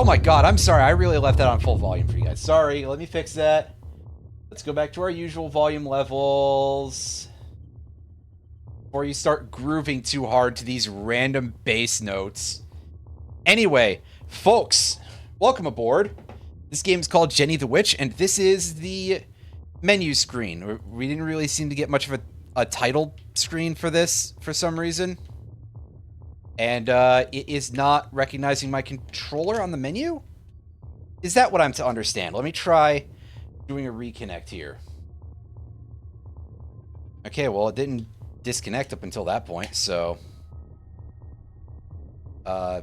Oh my god, I'm sorry. I really left that on full volume for you guys. Sorry, let me fix that. Let's go back to our usual volume levels. Before you start grooving too hard to these random bass notes. Anyway, folks, welcome aboard. This game is called Jenny the Witch, and this is the menu screen. We didn't really seem to get much of a title screen for this for some reason. And it is not recognizing my controller on the menu? Is that what I'm to understand? Let me try doing a reconnect here. Okay, well, it didn't disconnect up until that point, so... I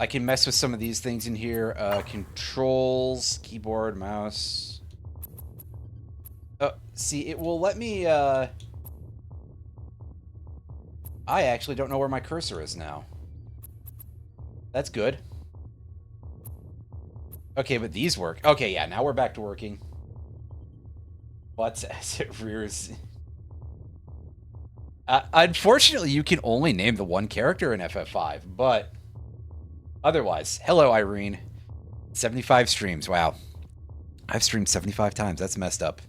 can mess with some of these things in here. Controls, keyboard, mouse. See, it will let me, I actually don't know where my cursor is now. That's good. Okay, but these work. Okay, yeah, now we're back to working. Butts as it rears. Unfortunately, you can only name the one character in FF5, but otherwise, hello, Irene. 75 streams, wow. I've streamed 75 times, that's messed up.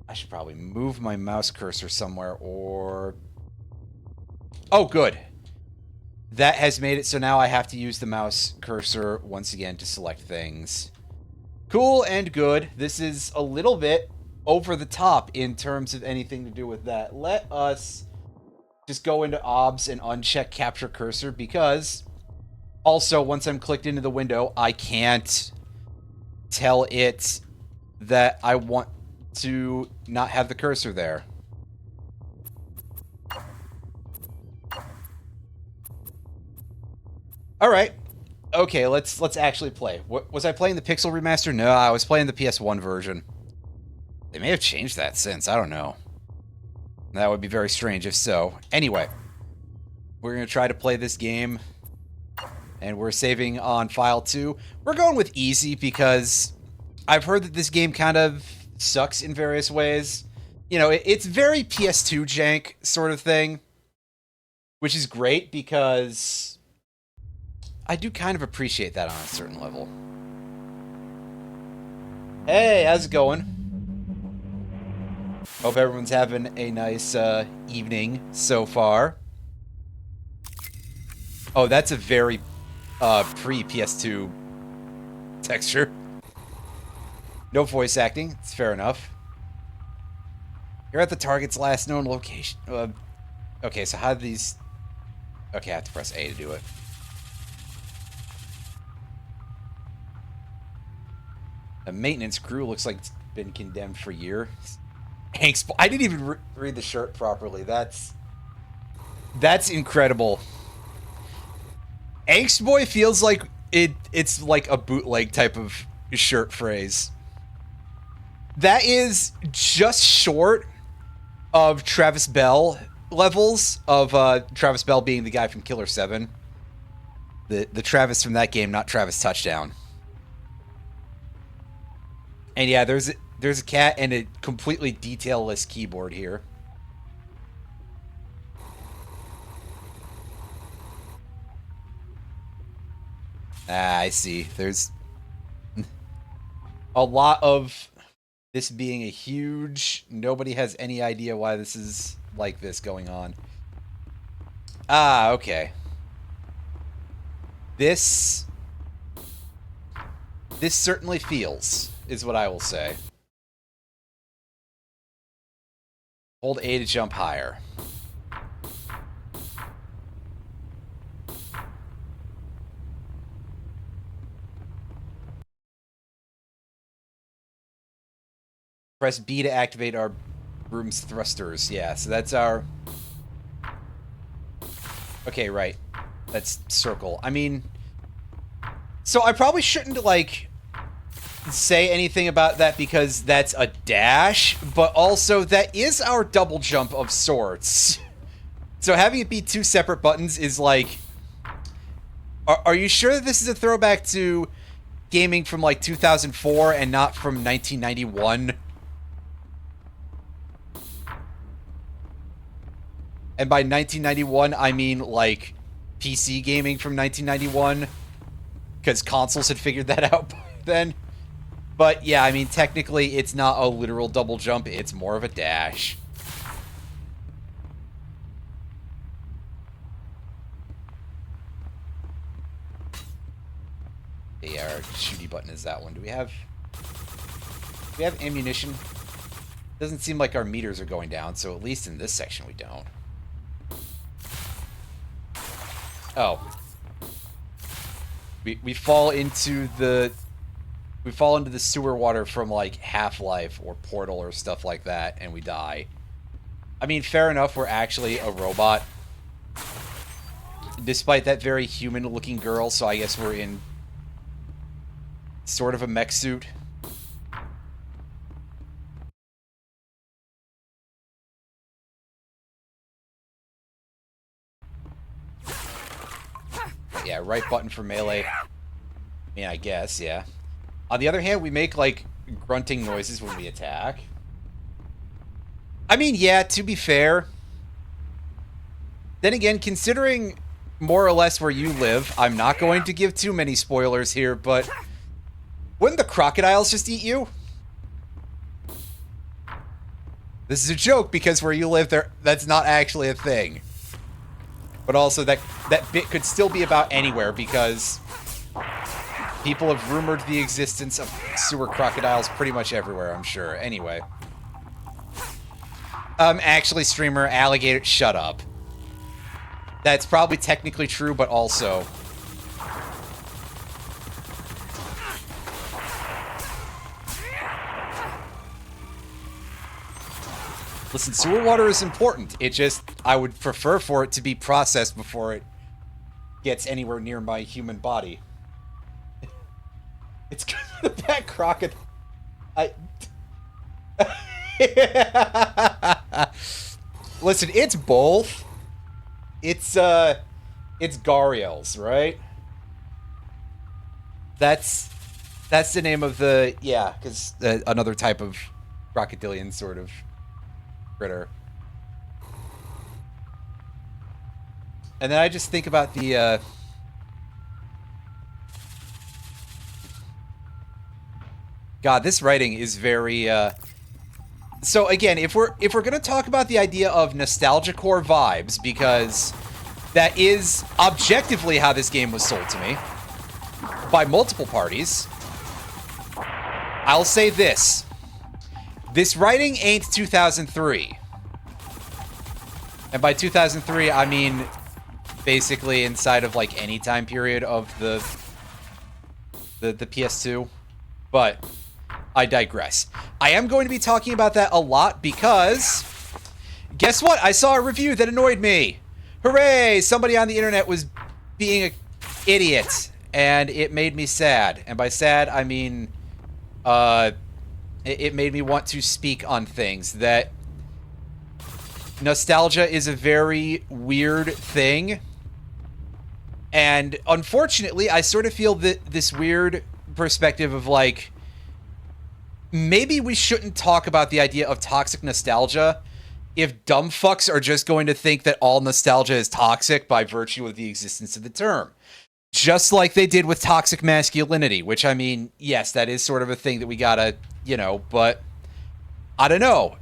I should probably move my mouse cursor somewhere, or... Oh, good. That has made it so now I have to use the mouse cursor once again to select things. Cool and good. This is a little bit over the top in terms of anything to do with that. Let us just go into OBS and uncheck capture cursor, because also once I'm clicked into the window, I can't tell it that I want to not have the cursor there. All right. Okay, let's actually play. What, was I playing the Pixel remaster? No, I was playing the PS1 version. They may have changed that since. I don't know. That would be very strange if so. Anyway, we're going to try to play this game, and we're saving on file 2. We're going with easy because I've heard that this game kind of sucks in various ways. You know, it's very PS2 jank sort of thing, which is great because I do kind of appreciate that on a certain level. Hey, how's it going? Hope everyone's having a nice evening so far. Oh, that's a very pre-PS2 texture. No voice acting, it's fair enough. You're at the target's last known location. Okay, so how do these... Okay, I have to press A to do it. The maintenance crew looks like it's been condemned for years. Angst, I didn't even read the shirt properly. That's incredible. Angst Boy feels like it's like a bootleg type of shirt phrase. That is just short of Travis Bell levels of Travis Bell being the guy from Killer 7. The Travis from that game, not Travis Touchdown. And yeah, there's a cat and a completely detailless keyboard here. Ah, I see. There's a lot of this being a huge... Nobody has any idea why this is like this going on. Ah, okay. This certainly feels... is what I will say. Hold A to jump higher. Press B to activate our room's thrusters. Yeah, so that's our... Okay, right. That's circle. I mean... So I probably shouldn't, like... say anything about that because that's a dash, but also that is our double jump of sorts. So having it be two separate buttons is like... Are you sure that this is a throwback to gaming from like 2004 and not from 1991? And by 1991, I mean like PC gaming from 1991, because consoles had figured that out by then. But yeah, I mean, technically it's not a literal double jump, it's more of a dash. Yeah, our shooty button is that one. Do we have ammunition? Doesn't seem like our meters are going down, so at least in this section we don't. Oh. We fall into the sewer water from like Half-Life or Portal or stuff like that, and we die. I mean, fair enough, we're actually a robot. Despite that very human-looking girl, so I guess we're in sort of a mech suit. Yeah, right button for melee. I mean, I guess, yeah. On the other hand, we make, like, grunting noises when we attack. I mean, yeah, to be fair. Then again, considering more or less where you live, I'm not going to give too many spoilers here, but wouldn't the crocodiles just eat you? This is a joke, because where you live, that's not actually a thing. But also, that bit could still be about anywhere, because people have rumored the existence of sewer crocodiles pretty much everywhere, I'm sure. Anyway. Actually, streamer, alligator, shut up. That's probably technically true, but also... Listen, sewer water is important. It just, I would prefer for it to be processed before it gets anywhere near my human body. It's because of that crocodile. Listen, it's both. It's Gharials, right? That's the name of the, yeah, because another type of crocodilian sort of critter. And then I just think about the God, this writing is very so again, if we're gonna talk about the idea of nostalgia core vibes, because that is objectively how this game was sold to me by multiple parties, I'll say this. This writing ain't 2003. And by 2003, I mean basically inside of like any time period of the PS2. But I digress. I am going to be talking about that a lot because guess what? I saw a review that annoyed me. Hooray! Somebody on the internet was being an idiot, and it made me sad. And by sad, I mean it made me want to speak on things. That nostalgia is a very weird thing. And unfortunately, I sort of feel that this weird perspective of like, maybe we shouldn't talk about the idea of toxic nostalgia if dumb fucks are just going to think that all nostalgia is toxic by virtue of the existence of the term. Just like they did with toxic masculinity, which, I mean, yes, that is sort of a thing that we gotta, you know, but I don't know.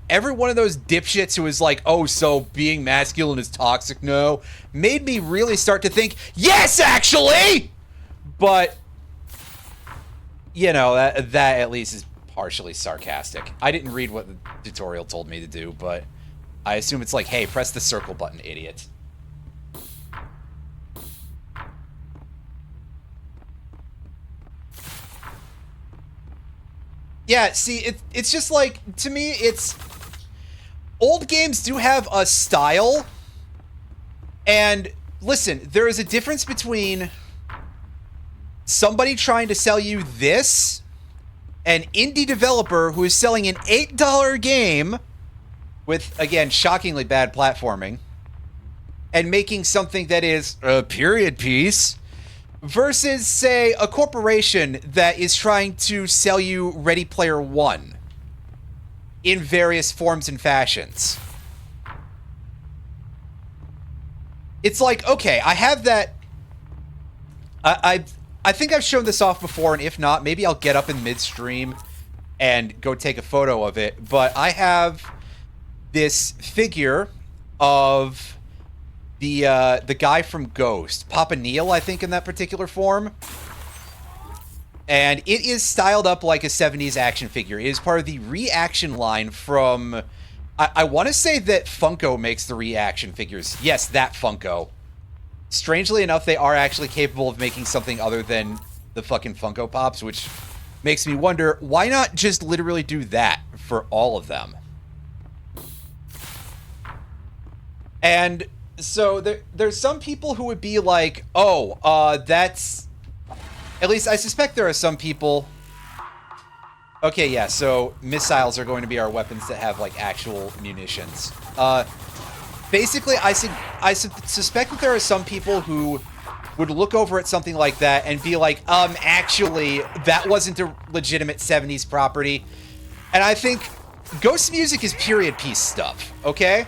Every one of those dipshits who is like, oh, so being masculine is toxic, no, made me really start to think, yes, actually! But, you know, that at least is partially sarcastic. I didn't read what the tutorial told me to do, but I assume it's like, hey, press the circle button, idiot. Yeah, see, it's just like, to me, it's... Old games do have a style, and listen, there is a difference between somebody trying to sell you this, an indie developer who is selling an $8 game with, again, shockingly bad platforming, and making something that is a period piece, versus, say, a corporation that is trying to sell you Ready Player One in various forms and fashions. it's like, okay, I have that. I think I've shown this off before, and if not, maybe I'll get up in midstream and go take a photo of it. But I have this figure of the guy from Ghost, Papa Neil, I think, in that particular form. And it is styled up like a 70s action figure. It is part of the Reaction line from... I want to say that Funko makes the Reaction figures. Yes, that Funko. Strangely enough, they are actually capable of making something other than the fucking Funko Pops, which makes me wonder, why not just literally do that for all of them? And so there's some people who would be like, oh, that's... At least I suspect there are some people... Okay, yeah, so missiles are going to be our weapons that have, like, actual munitions. Basically, I suspect that there are some people who would look over at something like that and be like, actually, that wasn't a legitimate 70s property. And I think Ghost music is period piece stuff, okay?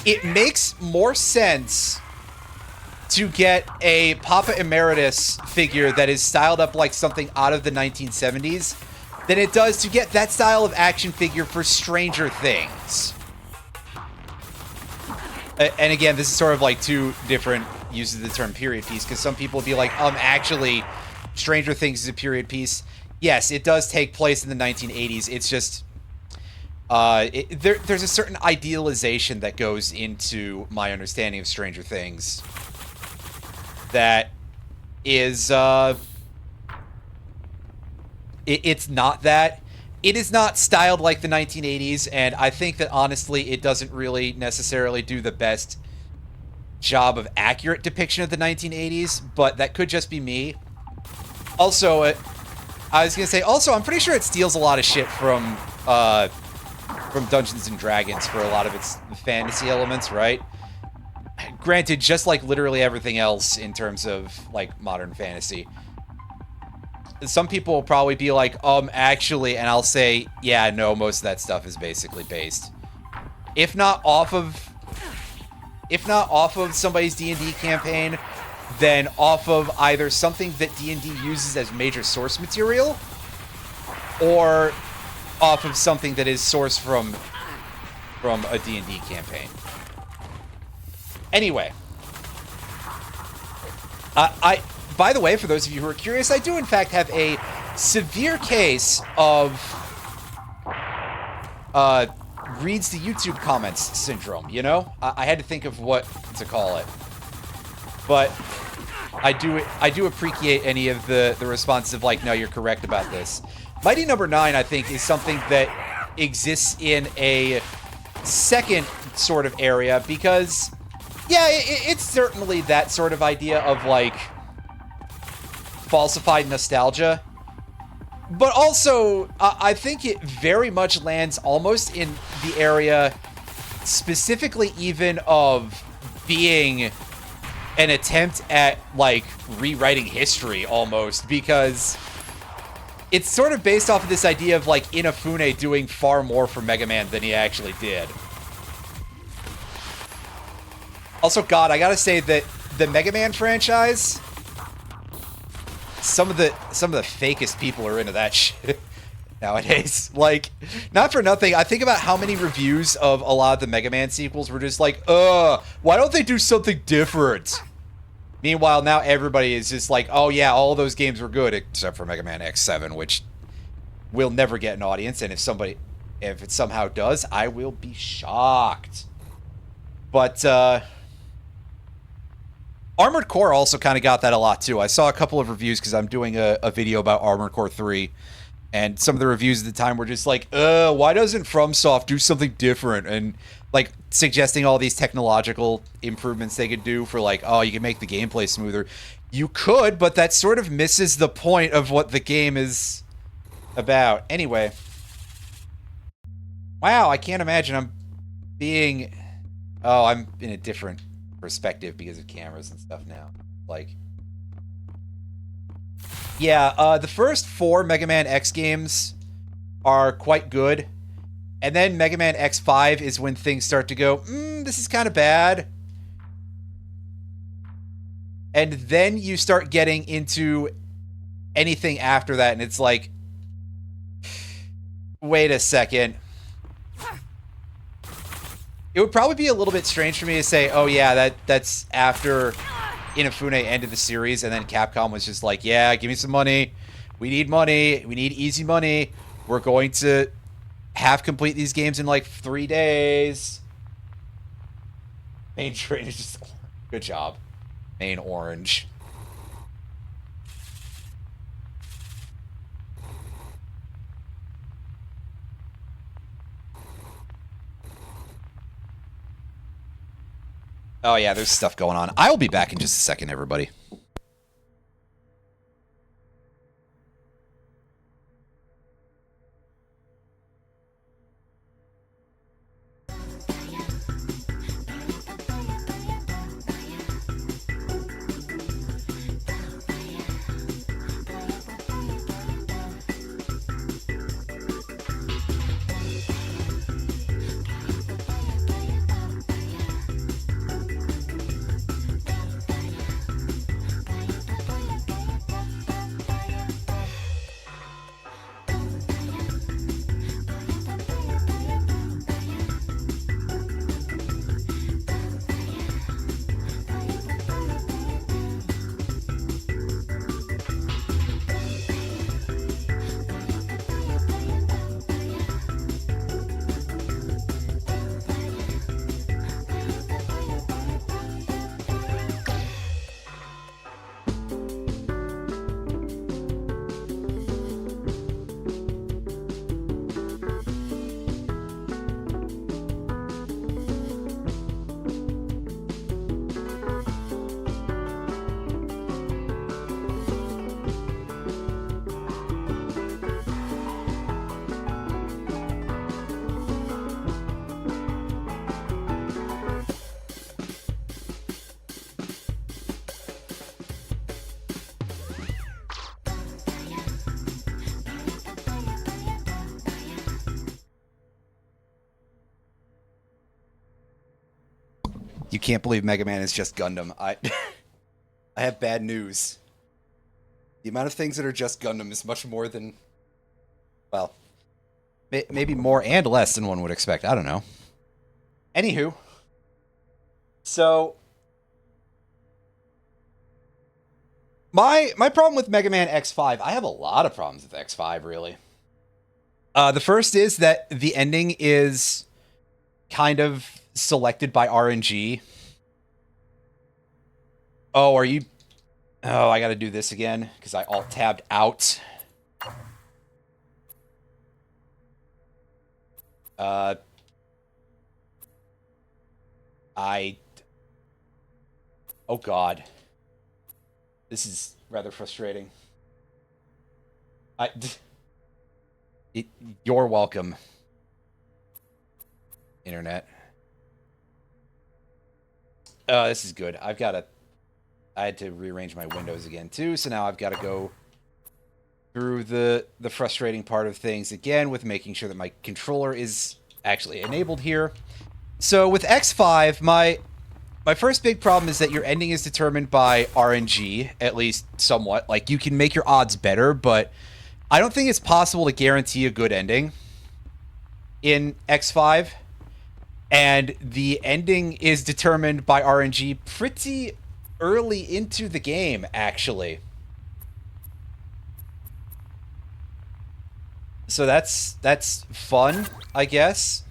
It makes more sense to get a Papa Emeritus figure that is styled up like something out of the 1970s than it does to get that style of action figure for Stranger Things. And again, this is sort of like two different uses of the term period piece, because some people would be like, actually, Stranger Things is a period piece. Yes, it does take place in the 1980s. It's just... there's a certain idealization that goes into my understanding of Stranger Things that is, it's not that. It is not styled like the 1980s, and I think that, honestly, it doesn't really necessarily do the best job of accurate depiction of the 1980s, but that could just be me. Also, I was going to say, also, I'm pretty sure it steals a lot of shit from Dungeons & Dragons for a lot of its fantasy elements, right? Granted, just like literally everything else in terms of, like, modern fantasy. Some people will probably be like, actually, and I'll say, yeah, no, most of that stuff is basically based. If not off of somebody's D&D campaign, then off of either something that D&D uses as major source material, or off of something that is sourced from a D&D campaign. Anyway, by the way, for those of you who are curious, I do in fact have a severe case of reads the YouTube comments syndrome, you know? I had to think of what to call it. But I do appreciate any of the responses of like, no, you're correct about this. Mighty Number 9, I think, is something that exists in a second sort of area because, yeah, it's certainly that sort of idea of, like, falsified nostalgia. But also, I think it very much lands almost in the area specifically even of being an attempt at, like, rewriting history almost, because it's sort of based off of this idea of, like, Inafune doing far more for Mega Man than he actually did. Also, God, I gotta say that the Mega Man franchise, some of the fakest people are into that shit nowadays. Like, not for nothing, I think about how many reviews of a lot of the Mega Man sequels were just like, why don't they do something different? Meanwhile, now everybody is just like, oh yeah, all those games were good, except for Mega Man X7, which will never get an audience, and if it somehow does, I will be shocked. But, Armored Core also kind of got that a lot, too. I saw a couple of reviews, because I'm doing a video about Armored Core 3, and some of the reviews at the time were just like, why doesn't FromSoft do something different? And, like, suggesting all these technological improvements they could do for, like, oh, you can make the gameplay smoother. You could, but that sort of misses the point of what the game is about. Anyway. Wow, I can't imagine I'm being... Oh, I'm in a different perspective because of cameras and stuff now. Like... Yeah, the first 4 Mega Man X games are quite good. And then Mega Man X5 is when things start to go, this is kind of bad. And then you start getting into anything after that, and it's like, wait a second. It would probably be a little bit strange for me to say, oh yeah, that's after Inafune ended the series, and then Capcom was just like, yeah, give me some money. We need money. We need easy money. We're going to complete these games in like 3 days. Main train is just... Good job. Main orange. Oh yeah, there's stuff going on. I will be back in just a second, everybody. You can't believe Mega Man is just Gundam. I have bad news. The amount of things that are just Gundam is much more than... Well, maybe more and less than one would expect. I don't know. Anywho. So... My problem with Mega Man X5... I have a lot of problems with X5, really. The first is that the ending is kind of selected by RNG. Oh, are you... Oh, I gotta do this again, because I alt-tabbed out. Oh, God. This is rather frustrating. You're welcome, Internet. This is good. I had to rearrange my windows again, too, so now I've got to go through the frustrating part of things again with making sure that my controller is actually enabled here. So with X5, my first big problem is that your ending is determined by RNG, at least somewhat. Like, you can make your odds better, but I don't think it's possible to guarantee a good ending in X5. And the ending is determined by RNG pretty early into the game, actually. So that's fun, I guess.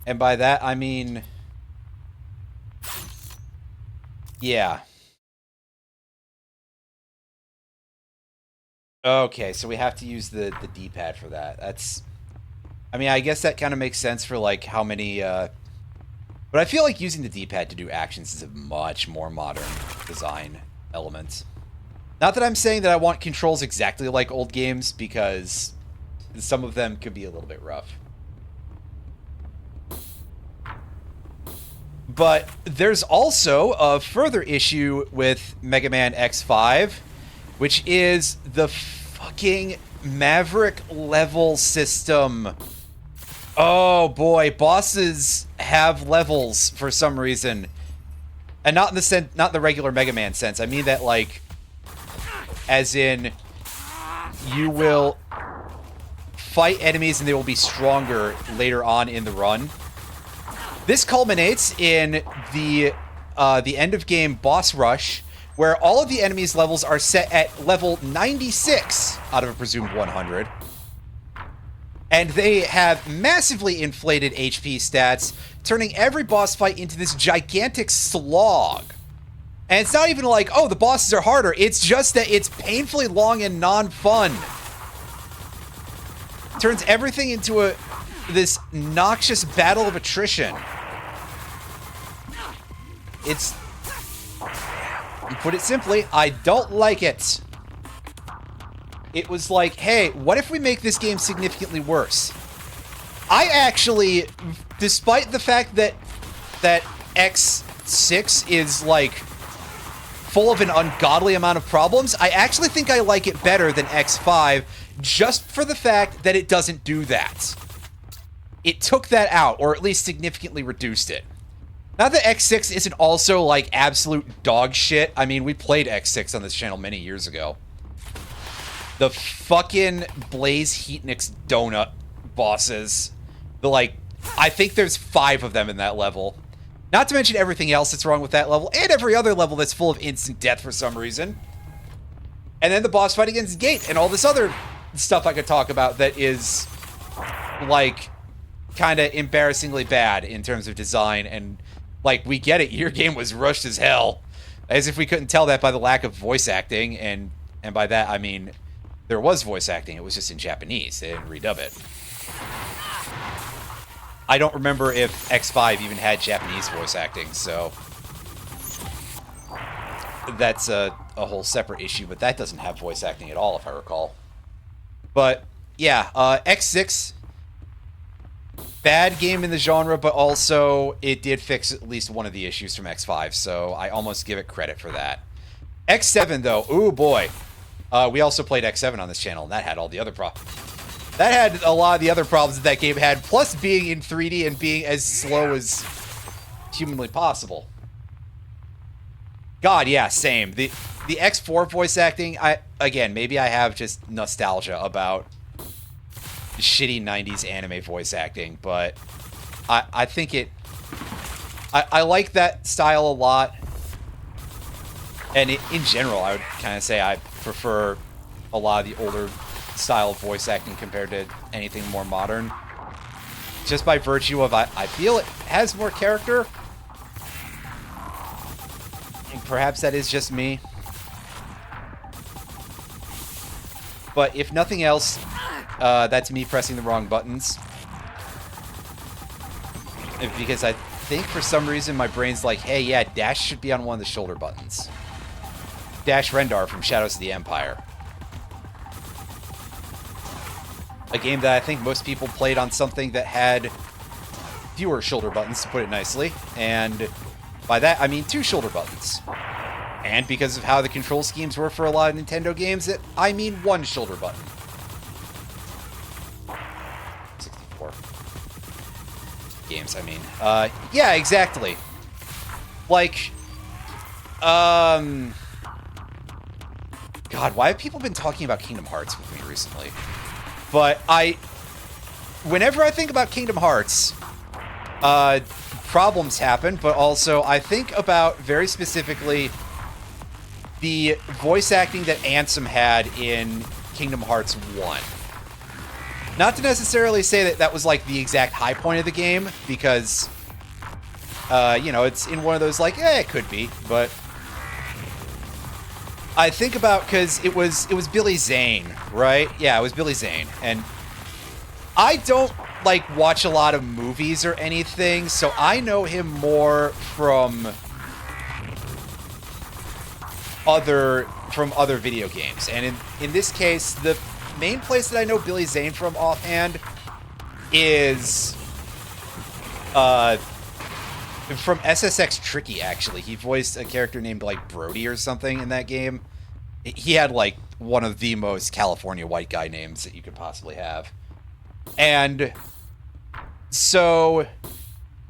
And by that, I mean... Yeah. Okay, so we have to use the D-pad for that. That's... I mean, I guess that kind of makes sense for, like, how many, But I feel like using the D-pad to do actions is a much more modern design element. Not that I'm saying that I want controls exactly like old games, because some of them could be a little bit rough. But there's also a further issue with Mega Man X5, which is the fucking Maverick level system. Oh boy, bosses have levels for some reason. And not in the sense, not in the regular Mega Man sense. I mean that, like, as in, you will fight enemies and they will be stronger later on in the run. This culminates in the end of game boss rush, where all of the enemies' levels are set at level 96 out of a presumed 100. And they have massively inflated HP stats, turning every boss fight into this gigantic slog. And it's not even like, oh, the bosses are harder. It's just that it's painfully long and non-fun. Turns everything into this noxious battle of attrition. It's... You put it simply, I don't like it. It was like, hey, what if we make this game significantly worse? I actually, despite the fact that X6 is, like, full of an ungodly amount of problems, I actually think I like it better than X5, just for the fact that it doesn't do that. It took that out, or at least significantly reduced it. Not that X6 isn't also, like, absolute dog shit. I mean, we played X6 on this channel many years ago. The fucking Blaze Heatnix donut bosses. I think there's 5 of them in that level. Not to mention everything else that's wrong with that level, and every other level that's full of instant death for some reason. And then the boss fight against Gate, and all this other stuff I could talk about that is, like, kind of embarrassingly bad in terms of design, and, like, we get it, your game was rushed as hell. As if we couldn't tell that by the lack of voice acting, and by that I mean... There was voice acting, it was just in Japanese. They didn't redub it. I don't remember if X5 even had Japanese voice acting, so... That's a whole separate issue, but that doesn't have voice acting at all, if I recall. But, yeah, X6... Bad game in the genre, but also it did fix at least one of the issues from X5, so I almost give it credit for that. X7, though, ooh boy. We also played X7 on this channel, and that had all the other problems. That had a lot of the other problems that game had, plus being in 3D and being as slow as humanly possible. God, yeah, same. The X4 voice acting, again, maybe I have just nostalgia about shitty 90s anime voice acting, but I think it... I like that style a lot. And in general, I would kind of say I prefer a lot of the older style of voice acting compared to anything more modern. Just by virtue of, I feel it has more character. And perhaps that is just me. But if nothing else, that's me pressing the wrong buttons. Because I think for some reason my brain's like, hey, yeah, dash should be on one of the shoulder buttons. Dash Rendar from Shadows of the Empire. A game that I think most people played on something that had fewer shoulder buttons, to put it nicely. And by that, I mean 2 shoulder buttons. And because of how the control schemes were for a lot of Nintendo games, I mean 1 shoulder button. 64. Games, I mean. Yeah, exactly. Like, God, why have people been talking about Kingdom Hearts with me recently? But whenever I think about Kingdom Hearts, problems happen, but also I think about, very specifically, the voice acting that Ansem had in Kingdom Hearts 1. Not to necessarily say that that was, like, the exact high point of the game, because, you know, it's in one of those, like, it could be, but... I think about, because it was Billy Zane, right? Yeah, it was Billy Zane, and I don't, like, watch a lot of movies or anything, so I know him more from other video games. And in this case, the main place that I know Billy Zane from offhand is from SSX Tricky, actually. He voiced a character named, like, Brody or something in that game. He had, like, one of the most California white guy names that you could possibly have. And so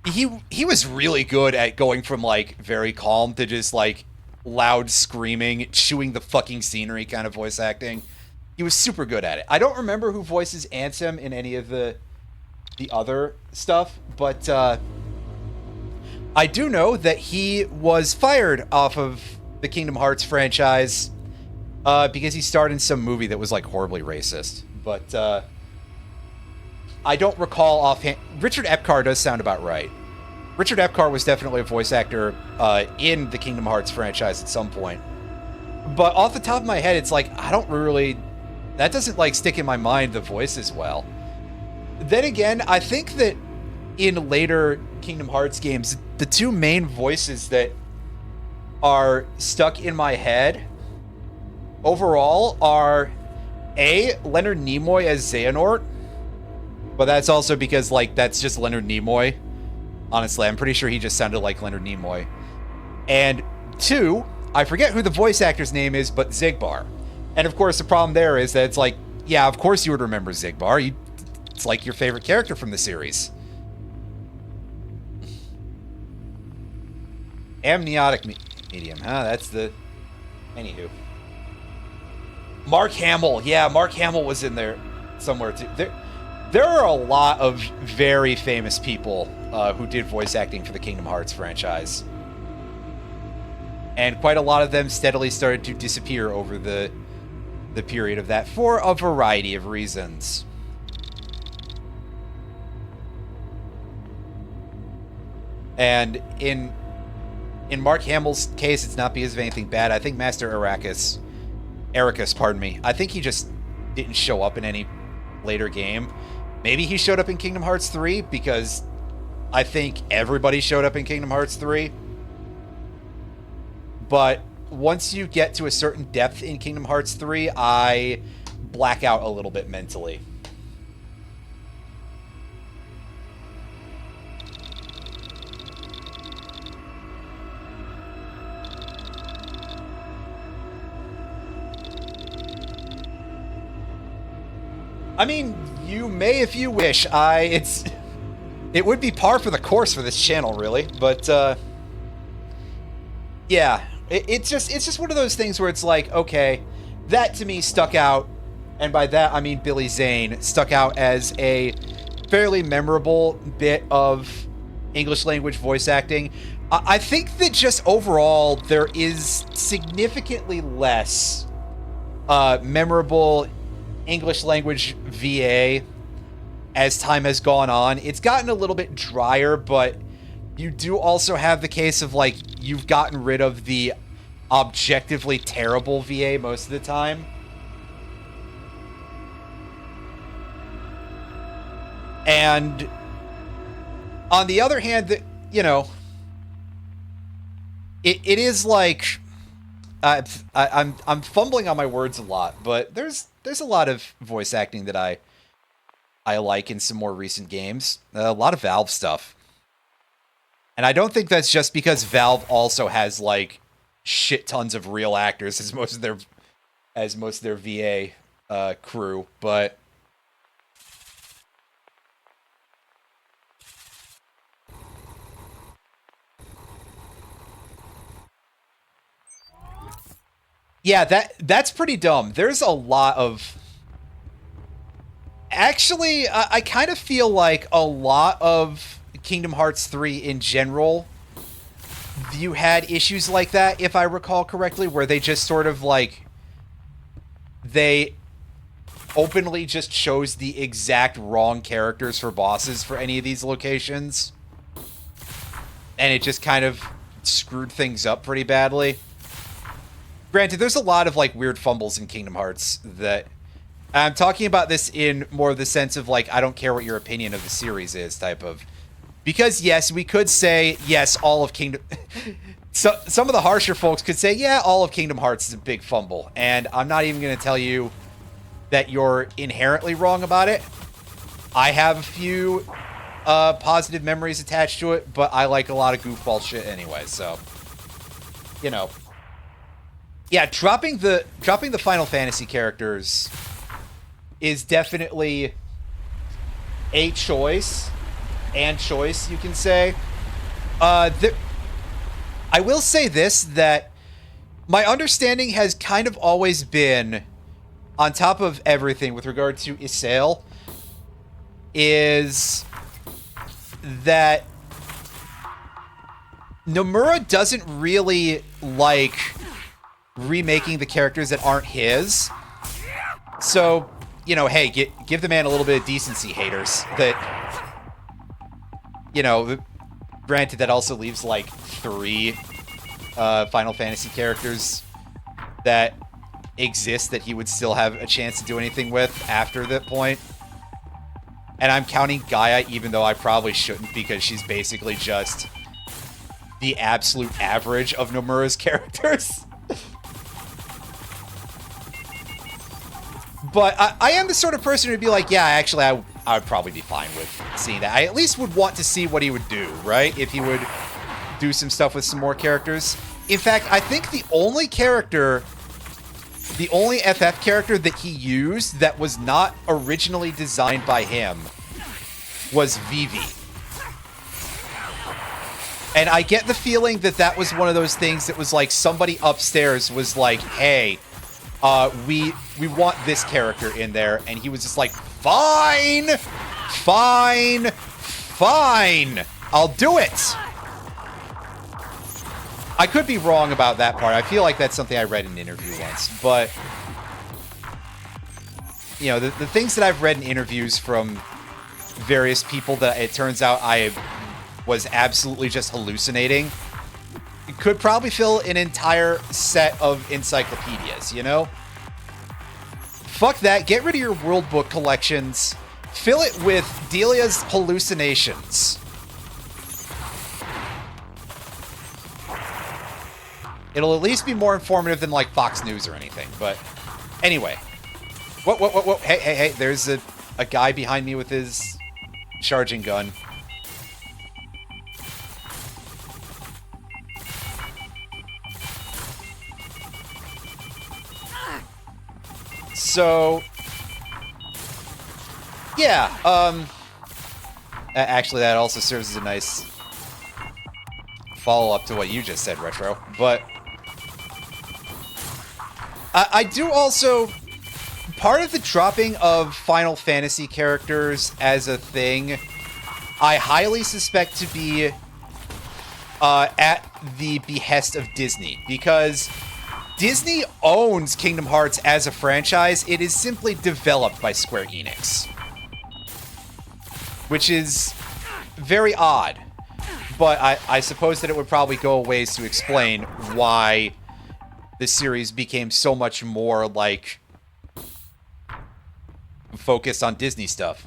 he was really good at going from like very calm to just like loud screaming, chewing the fucking scenery kind of voice acting. He was super good at it. I don't remember who voices Ansem in any of the other stuff, but I do know that he was fired off of the Kingdom Hearts franchise because he starred in some movie that was like horribly racist. But I don't recall offhand. Richard Epcar does sound about right. Richard Epcar was definitely a voice actor in the Kingdom Hearts franchise at some point. But off the top of my head, it's like, I don't really... That doesn't, like, stick in my mind, the voice as well. Then again, I think that in later Kingdom Hearts games, the two main voices that are stuck in my head overall are A, Leonard Nimoy as Xehanort. But that's also because, like, that's just Leonard Nimoy. Honestly, I'm pretty sure he just sounded like Leonard Nimoy. And 2, I forget who the voice actor's name is, but Xigbar. And of course, the problem there is that it's like, yeah, of course you would remember Xigbar. It's like your favorite character from the series. Amniotic medium, huh? That's the... Anywho. Mark Hamill. Yeah, Mark Hamill was in there somewhere too. There are a lot of very famous people who did voice acting for the Kingdom Hearts franchise. And quite a lot of them steadily started to disappear over the period of that for a variety of reasons. And in Mark Hamill's case, it's not because of anything bad. I think Master Eraqus, pardon me, I think he just didn't show up in any later game. Maybe he showed up in Kingdom Hearts 3 because I think everybody showed up in Kingdom Hearts 3. But once you get to a certain depth in Kingdom Hearts 3, I black out a little bit mentally. I mean, you may if you wish. It would be par for the course for this channel, really. But yeah, it's just one of those things where it's like, okay, that to me stuck out, and by that I mean Billy Zane stuck out as a fairly memorable bit of English language voice acting. I think that just overall there is significantly less memorable English language VA as time has gone on. It's gotten a little bit drier, but you do also have the case of, like, you've gotten rid of the objectively terrible VA most of the time. And on the other hand, you know, it is like I'm fumbling on my words a lot, but there's a lot of voice acting that I like in some more recent games. A lot of Valve stuff. And I don't think that's just because Valve also has like shit tons of real actors as most of their VA crew, but yeah, that's pretty dumb. There's a lot of... Actually, I kind of feel like a lot of Kingdom Hearts 3 in general, you had issues like that, if I recall correctly, where they just sort of like... They openly just chose the exact wrong characters for bosses for any of these locations. And it just kind of screwed things up pretty badly. Granted, there's a lot of, like, weird fumbles in Kingdom Hearts that... I'm talking about this in more of the sense of, like, I don't care what your opinion of the series is type of... Because, yes, we could say, yes, all of Kingdom... So, some of the harsher folks could say, yeah, all of Kingdom Hearts is a big fumble. And I'm not even going to tell you that you're inherently wrong about it. I have a few positive memories attached to it, but I like a lot of goofball shit anyway, so... You know... Yeah, dropping the Final Fantasy characters is definitely a choice, and choice, you can say. I will say this, that my understanding has kind of always been, on top of everything with regard to Ysayle, is that Nomura doesn't really like remaking the characters that aren't his. So, you know, hey, give the man a little bit of decency, haters. That, you know, granted, that also leaves like 3 Final Fantasy characters that exist that he would still have a chance to do anything with after that point. And I'm counting Gaia, even though I probably shouldn't, because she's basically just the absolute average of Nomura's characters. But I am the sort of person who'd be like, yeah, actually, I would probably be fine with seeing that. I at least would want to see what he would do, right? If he would do some stuff with some more characters. In fact, I think the only FF character that he used that was not originally designed by him was Vivi. And I get the feeling that that was one of those things that was like somebody upstairs was like, hey, we want this character in there. And he was just like, fine, fine, fine. I'll do it. I could be wrong about that part. I feel like that's something I read in an interview once. But, you know, the things that I've read in interviews from various people that it turns out I was absolutely just hallucinating, it could probably fill an entire set of encyclopedias, you know? Fuck that. Get rid of your World Book collections. Fill it with Delia's hallucinations. It'll at least be more informative than, like, Fox News or anything. But, anyway. Whoa. Hey. There's a guy behind me with his charging gun. So, yeah, actually, that also serves as a nice follow-up to what you just said, Retro. But I do also... Part of the dropping of Final Fantasy characters as a thing, I highly suspect to be at the behest of Disney. Because Disney owns Kingdom Hearts as a franchise. It is simply developed by Square Enix. Which is very odd. But I suppose that it would probably go a ways to explain why the series became so much more, like, focused on Disney stuff.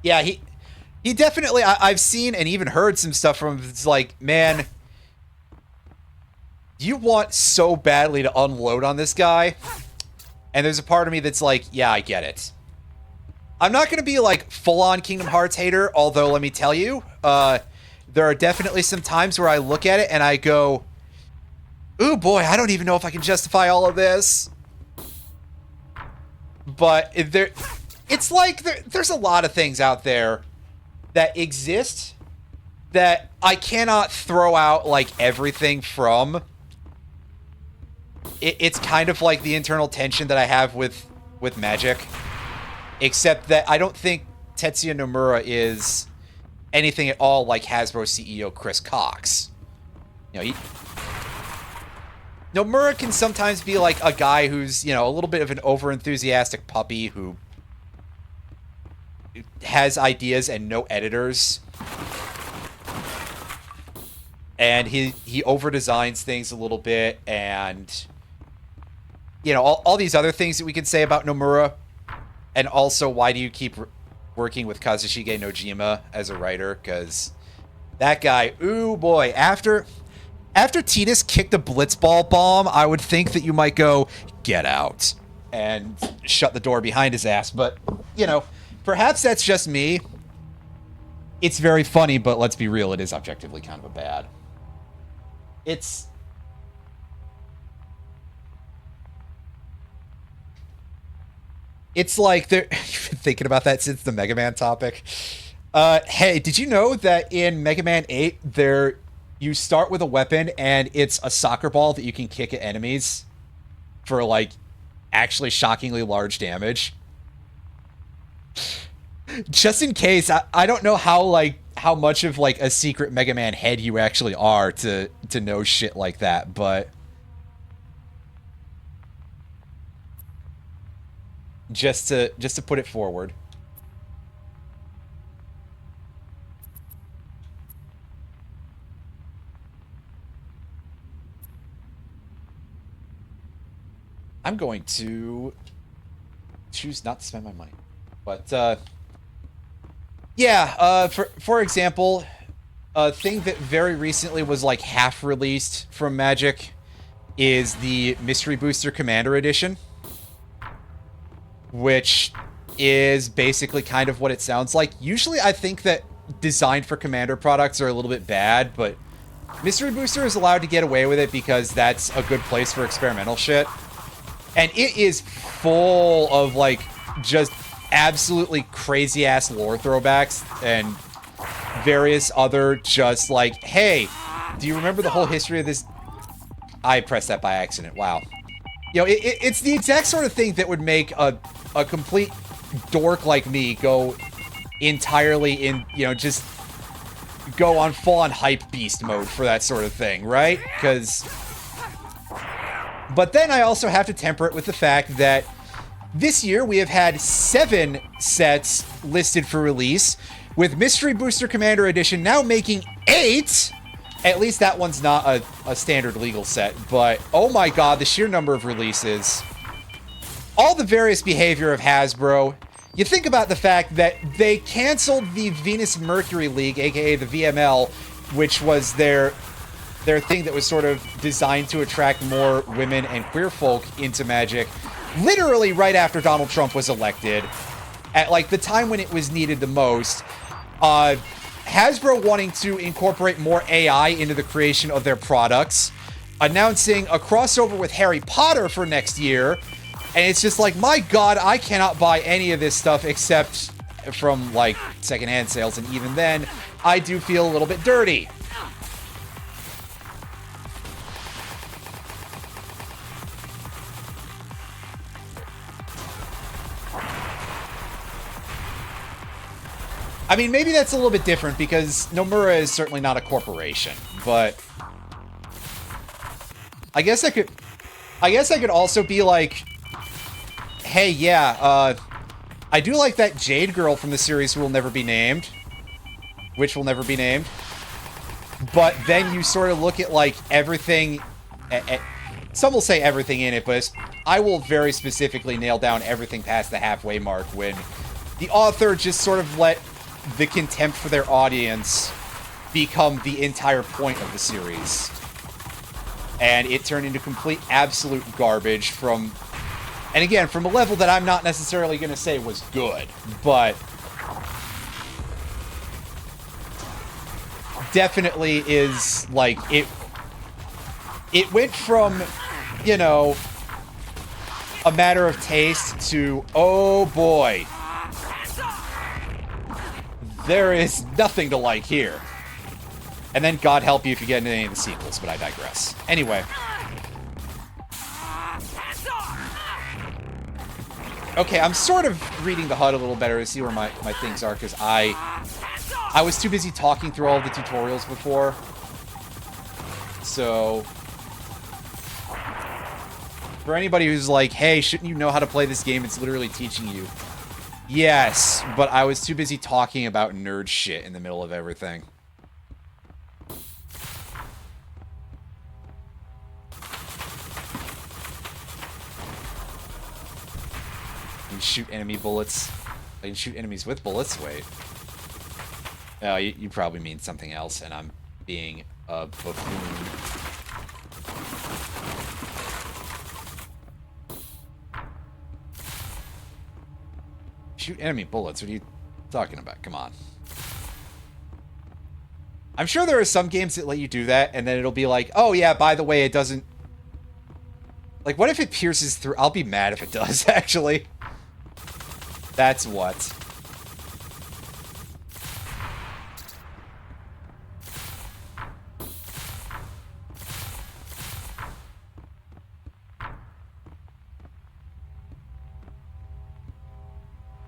Yeah, he definitely... I've seen and even heard some stuff from him. It's like, man, you want so badly to unload on this guy. And there's a part of me that's like, yeah, I get it. I'm not going to be, like, full-on Kingdom Hearts hater, although, let me tell you, there are definitely some times where I look at it and I go, ooh, boy, I don't even know if I can justify all of this. But it's like there's a lot of things out there that exist that I cannot throw out, like, everything from. It's kind of like the internal tension that I have with Magic. Except that I don't think Tetsuya Nomura is anything at all like Hasbro CEO Chris Cox. You know, Nomura can sometimes be like a guy who's, you know, a little bit of an over-enthusiastic puppy who has ideas and no editors. And he over-designs things a little bit, and, you know, all these other things that we can say about Nomura. And also, why do you keep working with Kazushige Nojima as a writer? Because that guy, ooh boy, after Tidus kicked a blitzball bomb, I would think that you might go, get out, and shut the door behind his ass. But, you know, perhaps that's just me. It's very funny, but let's be real, it is objectively kind of a bad. It's like they're you've been thinking about that since the Mega Man topic. Hey, did you know that in Mega Man 8 there you start with a weapon and it's a soccer ball that you can kick at enemies for like actually shockingly large damage? Just in case, I don't know how much of like a secret Mega Man head you actually are to know shit like that, but just to put it forward. I'm going to choose not to spend my money. But yeah, for example, a thing that very recently was like half released from Magic is the Mystery Booster Commander Edition, which is basically kind of what it sounds like. Usually I think that designed for Commander products are a little bit bad, but Mystery Booster is allowed to get away with it because that's a good place for experimental shit. And it is full of, like, just absolutely crazy-ass lore throwbacks and various other just, like, hey, do you remember the whole history of this? I pressed that by accident. Wow. You know, it's the exact sort of thing that would make a complete dork like me go entirely in, you know, just go on full-on hype beast mode for that sort of thing, right? Because... But then I also have to temper it with the fact that this year we have had 7 sets listed for release, with Mystery Booster Commander Edition now making 8! At least that one's not a standard legal set, but oh my god, the sheer number of releases. All the various behavior of Hasbro. You think about the fact that they canceled the Venus Mercury League, aka the VML, which was their thing that was sort of designed to attract more women and queer folk into Magic, literally right after Donald Trump was elected, at like the time when it was needed the most. Hasbro wanting to incorporate more AI into the creation of their products, announcing a crossover with Harry Potter for next year, and it's just like, my god, I cannot buy any of this stuff except from, like, secondhand sales, and even then, I do feel a little bit dirty. I mean, maybe that's a little bit different because Nomura is certainly not a corporation, but I guess I could also be like, hey, yeah, I do like that Jade girl from the series who will never be named, which will never be named, but then you sort of look at, like, everything, some will say everything in it, but I will very specifically nail down everything past the halfway mark when the author just sort of let the contempt for their audience become the entire point of the series. And it turned into complete absolute garbage from, and again, from a level that I'm not necessarily going to say was good, but definitely is, like, it went from, you know, a matter of taste to, oh boy, there is nothing to like here. And then God help you if you get into any of the sequels, but I digress. Anyway. Okay, I'm sort of reading the HUD a little better to see where my things are, because I was too busy talking through all of the tutorials before. So, for anybody who's like, hey, shouldn't you know how to play this game? It's literally teaching you. Yes, but I was too busy talking about nerd shit in the middle of everything. You can shoot enemy bullets. I can shoot enemies with bullets? Wait. Oh, you probably mean something else, and I'm being a buffoon. Shoot enemy bullets? What are you talking about? Come on. I'm sure there are some games that let you do that, and then it'll be like, oh yeah, by the way, it doesn't... Like, what if it pierces through? I'll be mad if it does, actually. That's what.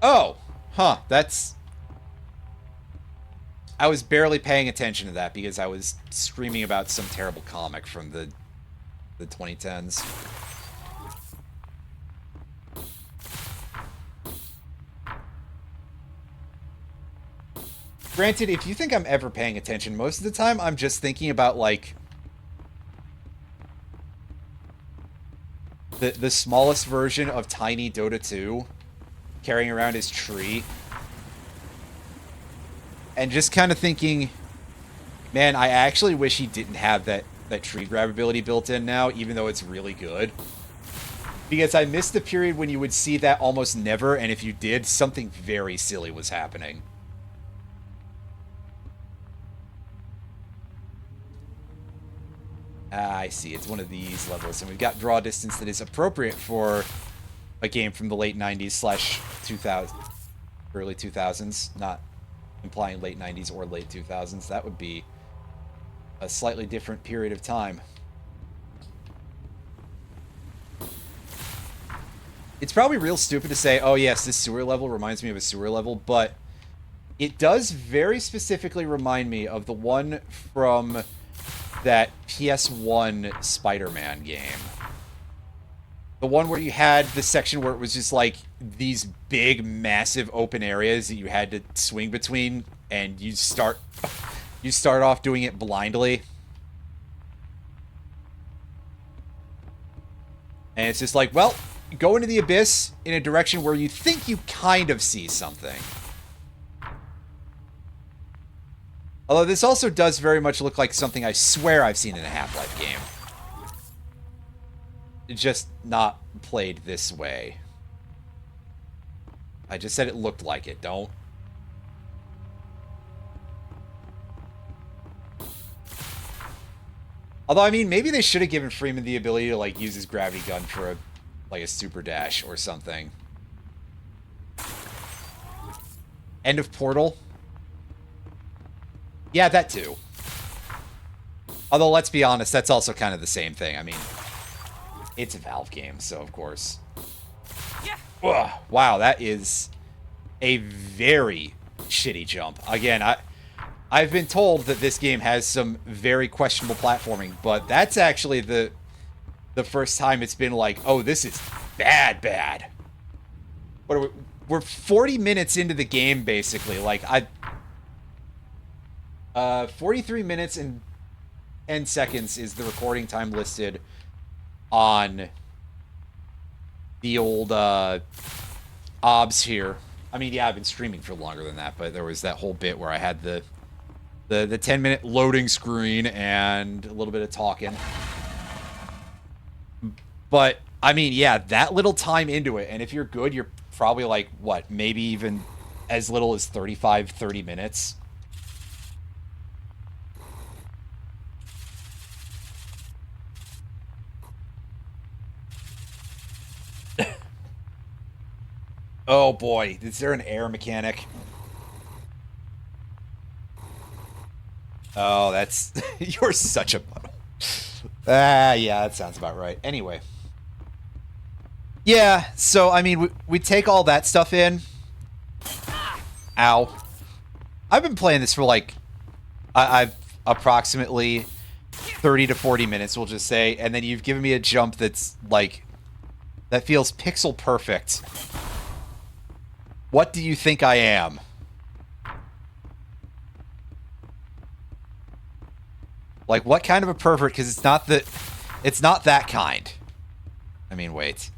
Oh, huh, that's... I was barely paying attention to that because I was screaming about some terrible comic from the 2010s. Granted, if you think I'm ever paying attention, most of the time I'm just thinking about, like, the smallest version of Tiny Dota 2 carrying around his tree. And just kind of thinking, man, I actually wish he didn't have that tree grab ability built in now, even though it's really good. Because I missed the period when you would see that almost never, and if you did, something very silly was happening. Ah, I see. It's one of these levels, and we've got draw distance that is appropriate for a game from the late 90s / 2000, early 2000s, not implying late 90s or late 2000s. That would be a slightly different period of time. It's probably real stupid to say, oh yes, this sewer level reminds me of a sewer level, but it does very specifically remind me of the one from that PS1 Spider-Man game. The one where you had the section where it was just like these big, massive open areas that you had to swing between, and you start off doing it blindly. And it's just like, well, go into the abyss in a direction where you think you kind of see something. Although this also does very much look like something I swear I've seen in a Half-Life game. Just not played this way. I just said it looked like it, don't. Although, I mean, maybe they should have given Freeman the ability to, like, use his gravity gun for a super dash or something. End of Portal? Yeah, that too. Although, let's be honest, that's also kind of the same thing. I mean, it's a Valve game, so of course. Ugh, wow, that is a very shitty jump. Again, I've been told that this game has some very questionable platforming, but that's actually the first time it's been like, oh, this is bad. What are we? We're 40 minutes into the game, basically. Like, 43 minutes and 10 seconds is the recording time listed on the old OBS here. I mean, yeah, I've been streaming for longer than that, but there was that whole bit where I had the 10-minute loading screen and a little bit of talking. But, I mean, yeah, that little time into it, and if you're good, you're probably like, what, maybe even as little as 30 minutes. Oh boy, is there an air mechanic? Oh, that's... You're such a puddle. Yeah, that sounds about right. Anyway. Yeah, so, I mean, we take all that stuff in. Ow. I've been playing this for, like... I've approximately 30 to 40 minutes, we'll just say, and then you've given me a jump that's, like... That feels pixel perfect. What do you think I am? Like, what kind of a pervert? Because it's not that kind. I mean, wait.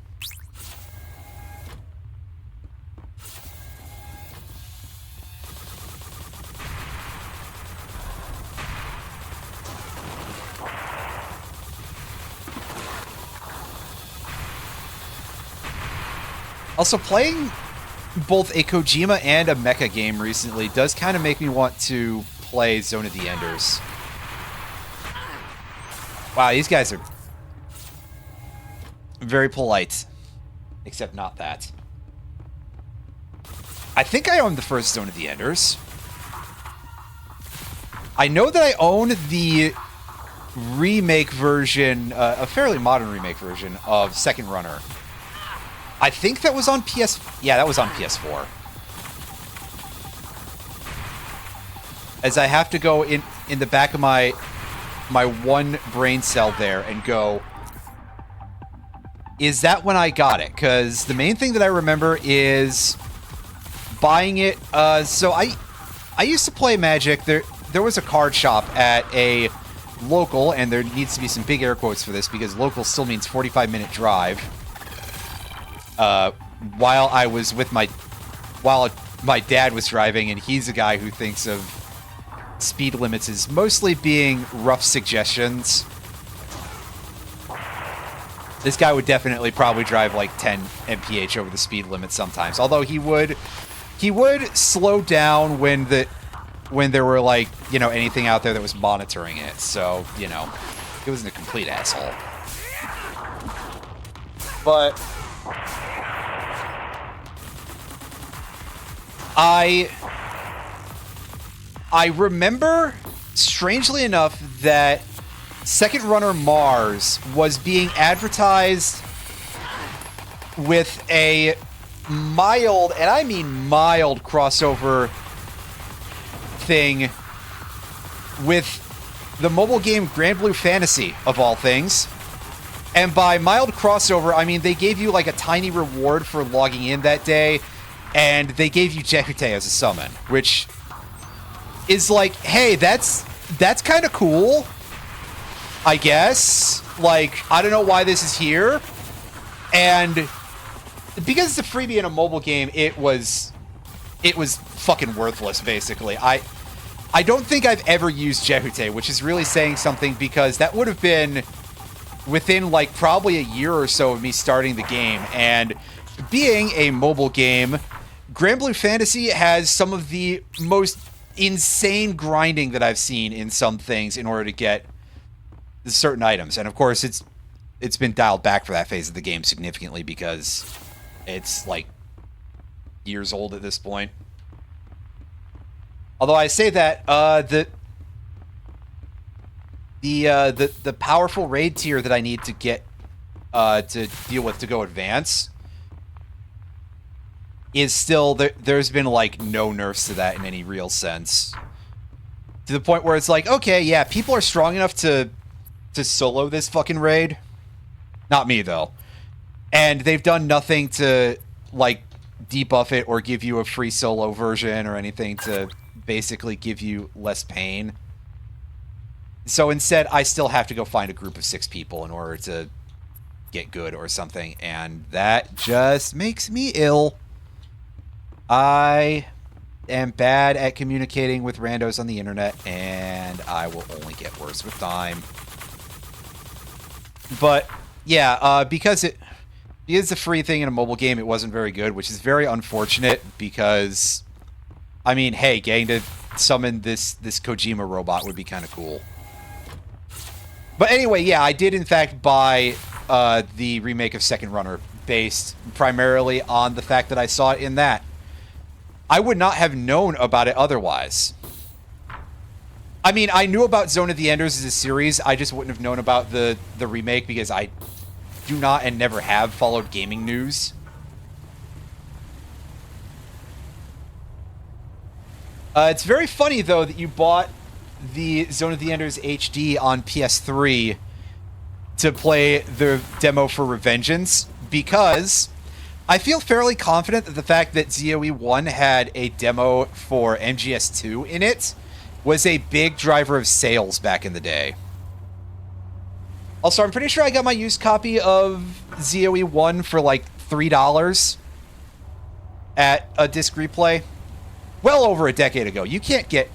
Also, playing both a Kojima and a mecha game recently does kind of make me want to play Zone of the Enders. Wow, these guys are very polite. Except not that. I think I own the first Zone of the Enders. I know that I own the remake version, a fairly modern remake version of Second Runner. I think that was on PS... Yeah, that was on PS4. As I have to go in the back of my one brain cell there and go, is that when I got it? Because the main thing that I remember is buying it. So I used to play Magic. There was a card shop at a local, and there needs to be some big air quotes for this because local still means 45-minute drive. While I was with while my dad was driving, and he's a guy who thinks of speed limits as mostly being rough suggestions. This guy would definitely probably drive like 10 mph over the speed limit sometimes. Although he would slow down when there were like, you know, anything out there that was monitoring it. So, you know, he wasn't a complete asshole. But I remember, strangely enough, that Second Runner Mars was being advertised with a mild, and I mean mild, crossover thing with the mobile game Grand Blue Fantasy, of all things. And by mild crossover, I mean they gave you like a tiny reward for logging in that day, and they gave you Jehute as a summon, which is like, hey, that's kind of cool, I guess. Like, I don't know why this is here. And because it's a freebie in a mobile game, it was fucking worthless, basically. I don't think I've ever used Jehute, which is really saying something, because that would have been within like probably a year or so of me starting the game. And being a mobile game, Grand Blue Fantasy has some of the most insane grinding that I've seen in some things in order to get certain items. And of course it's been dialed back for that phase of the game significantly because it's like years old at this point. Although I say that the powerful raid tier that I need to get to deal with to go advance is still there's been like no nerfs to that in any real sense, to the point where it's like, okay, yeah, people are strong enough to solo this fucking raid. Not me though. And they've done nothing to like debuff it or give you a free solo version or anything to basically give you less pain. So instead, I still have to go find a group of 6 people in order to get good or something, and that just makes me ill. I am bad at communicating with randos on the internet, and I will only get worse with time. But yeah, because it's a free thing in a mobile game, it wasn't very good, which is very unfortunate because, I mean, hey, getting to summon this Kojima robot would be kind of cool. But anyway, yeah, I did in fact buy the remake of Second Runner based primarily on the fact that I saw it in that. I would not have known about it otherwise. I mean, I knew about Zone of the Enders as a series, I just wouldn't have known about the remake because I do not and never have followed gaming news. It's very funny, though, that you bought the Zone of the Enders HD on PS3 to play the demo for Revengeance, because I feel fairly confident that the fact that ZOE 1 had a demo for MGS2 in it was a big driver of sales back in the day. Also, I'm pretty sure I got my used copy of ZOE 1 for like $3 at a disc replay. Well over a decade ago. You can't get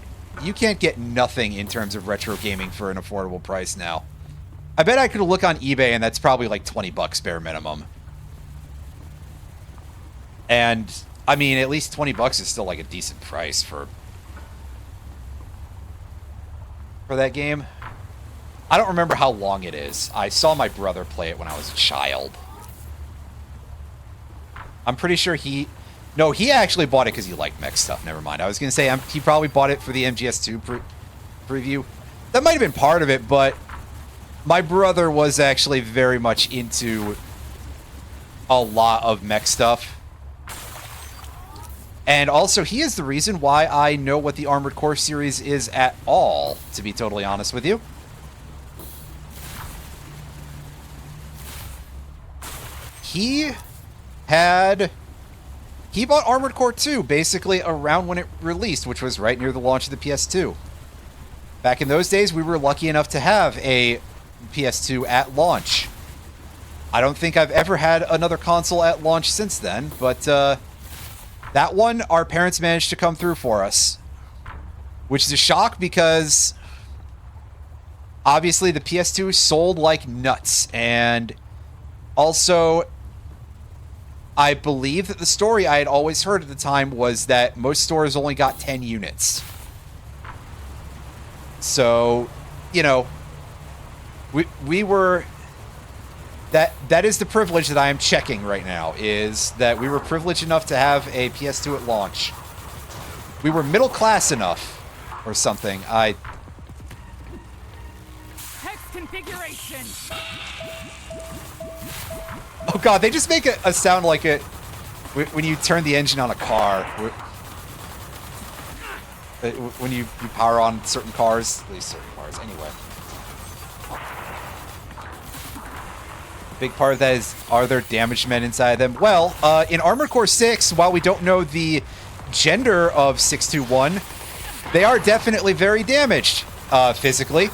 nothing in terms of retro gaming for an affordable price now. I bet I could look on eBay and that's probably like $20 bare minimum. And I mean, at least $20 is still like a decent price for that game. I don't remember how long it is. I saw my brother play it when I was a child. I'm pretty sure No, he actually bought it because he liked mech stuff. Never mind. I was going to say he probably bought it for the MGS2 preview. That might have been part of it, but my brother was actually very much into a lot of mech stuff. And also, he is the reason why I know what the Armored Core series is at all, to be totally honest with you. He bought Armored Core 2 basically around when it released, which was right near the launch of the PS2. Back in those days, we were lucky enough to have a PS2 at launch. I don't think I've ever had another console at launch since then, but that one, our parents managed to come through for us. Which is a shock because obviously the PS2 sold like nuts, and also I believe that the story I had always heard at the time was that most stores only got 10 units. So, you know, we were... That is the privilege that I am checking right now, is that we were privileged enough to have a PS2 at launch. We were middle class enough, or something. Hex configuration. Oh god, they just make a sound like it when you turn the engine on a car. When you power on certain cars, at least certain cars, anyway. A big part of that is, are there damaged men inside them? Well, in Armored Core 6, while we don't know the gender of 621, they are definitely very damaged, physically.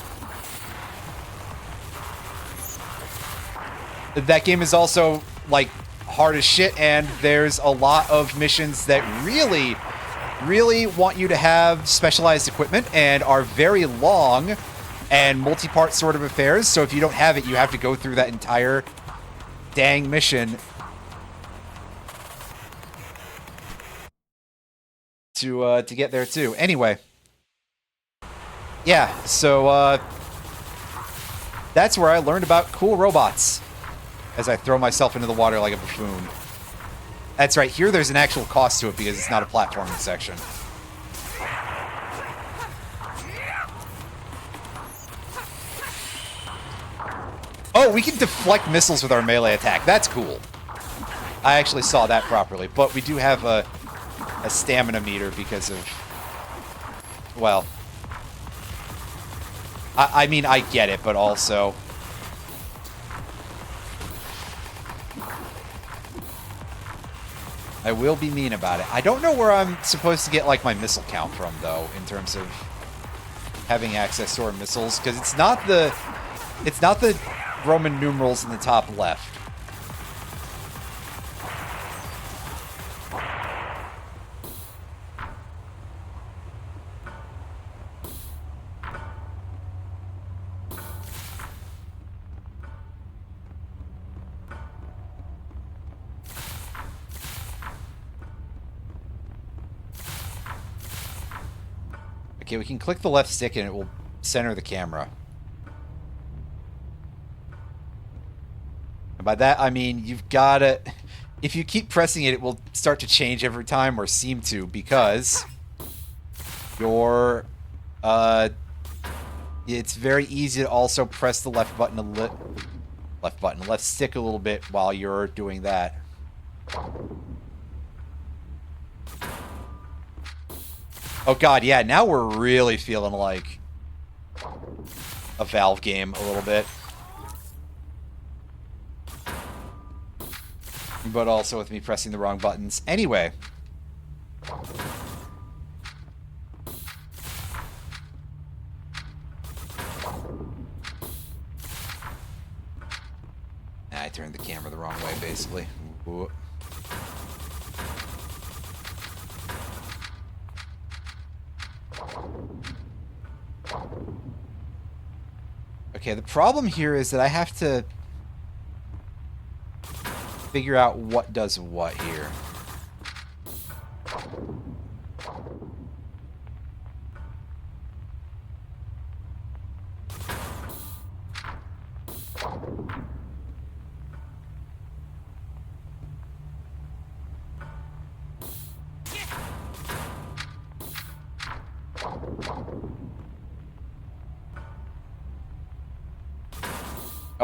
That game is also, like, hard as shit, and there's a lot of missions that really, really want you to have specialized equipment and are very long and multi-part sort of affairs, so if you don't have it, you have to go through that entire dang mission to get there too. Anyway. Yeah, so, that's where I learned about cool robots. As I throw myself into the water like a buffoon. That's right, here there's an actual cost to it because it's not a platforming section. Oh, we can deflect missiles with our melee attack. That's cool. I actually saw that properly, but we do have a stamina meter because of... Well... I mean, I get it, but also... I will be mean about it. I don't know where I'm supposed to get, like, my missile count from, though, in terms of having access to our missiles, because it's not the Roman numerals in the top left. Okay, we can click the left stick and it will center the camera. And by that, I mean you've got to... If you keep pressing it, it will start to change every time, or seem to, because your... it's very easy to also press the left stick a little bit while you're doing that. Oh god, yeah, now we're really feeling like a Valve game a little bit. But also with me pressing the wrong buttons. Anyway. I turned the camera the wrong way, basically. Ooh. Okay, the problem here is that I have to figure out what does what here.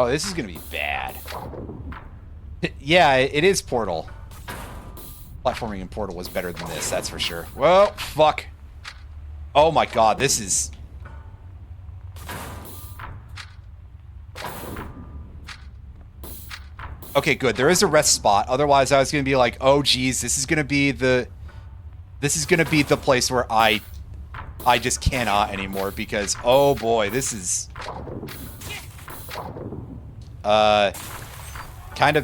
Oh, this is gonna be bad. Yeah, it is Portal. Platforming in Portal was better than this, that's for sure. Well, fuck. Oh my god, this is... Okay, good. There is a rest spot. Otherwise, I was gonna be like, oh geez, this is gonna be the place where I just cannot anymore because, oh boy, this is... kind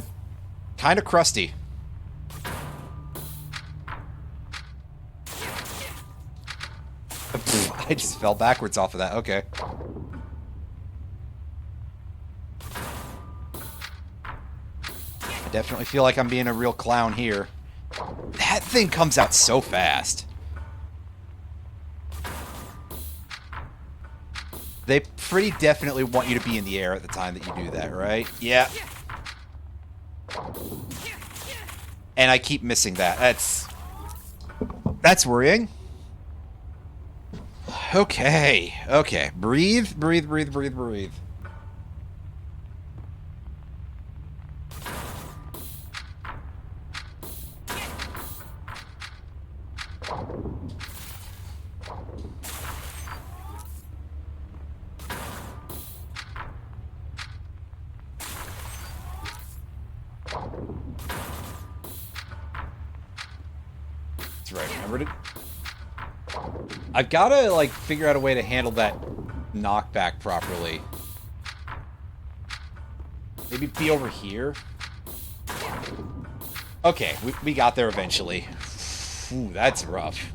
of crusty. I just fell backwards off of that. Okay. I definitely feel like I'm being a real clown here. That thing comes out so fast. They pretty definitely want you to be in the air at the time that you do that, right? Yeah. And I keep missing that. That's worrying. Okay. Okay. Breathe, breathe, breathe, breathe, breathe. That's right. Remember to... I've got to, like, figure out a way to handle that knockback properly. Maybe be over here? Okay, we got there eventually. Ooh, that's rough.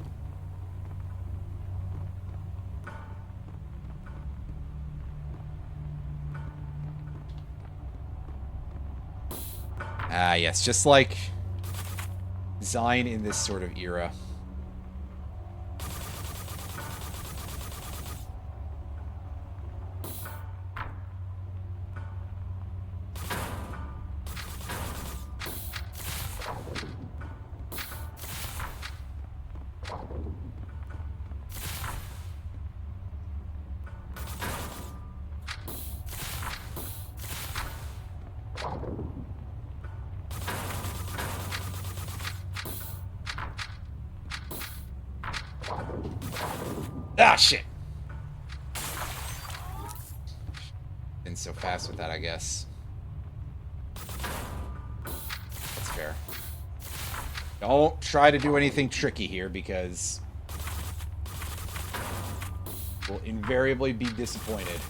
Ah, yes, just like design in this sort of era. Ah, shit. Been so fast with that, I guess. That's fair. Don't try to do anything tricky here, because we'll invariably be disappointed.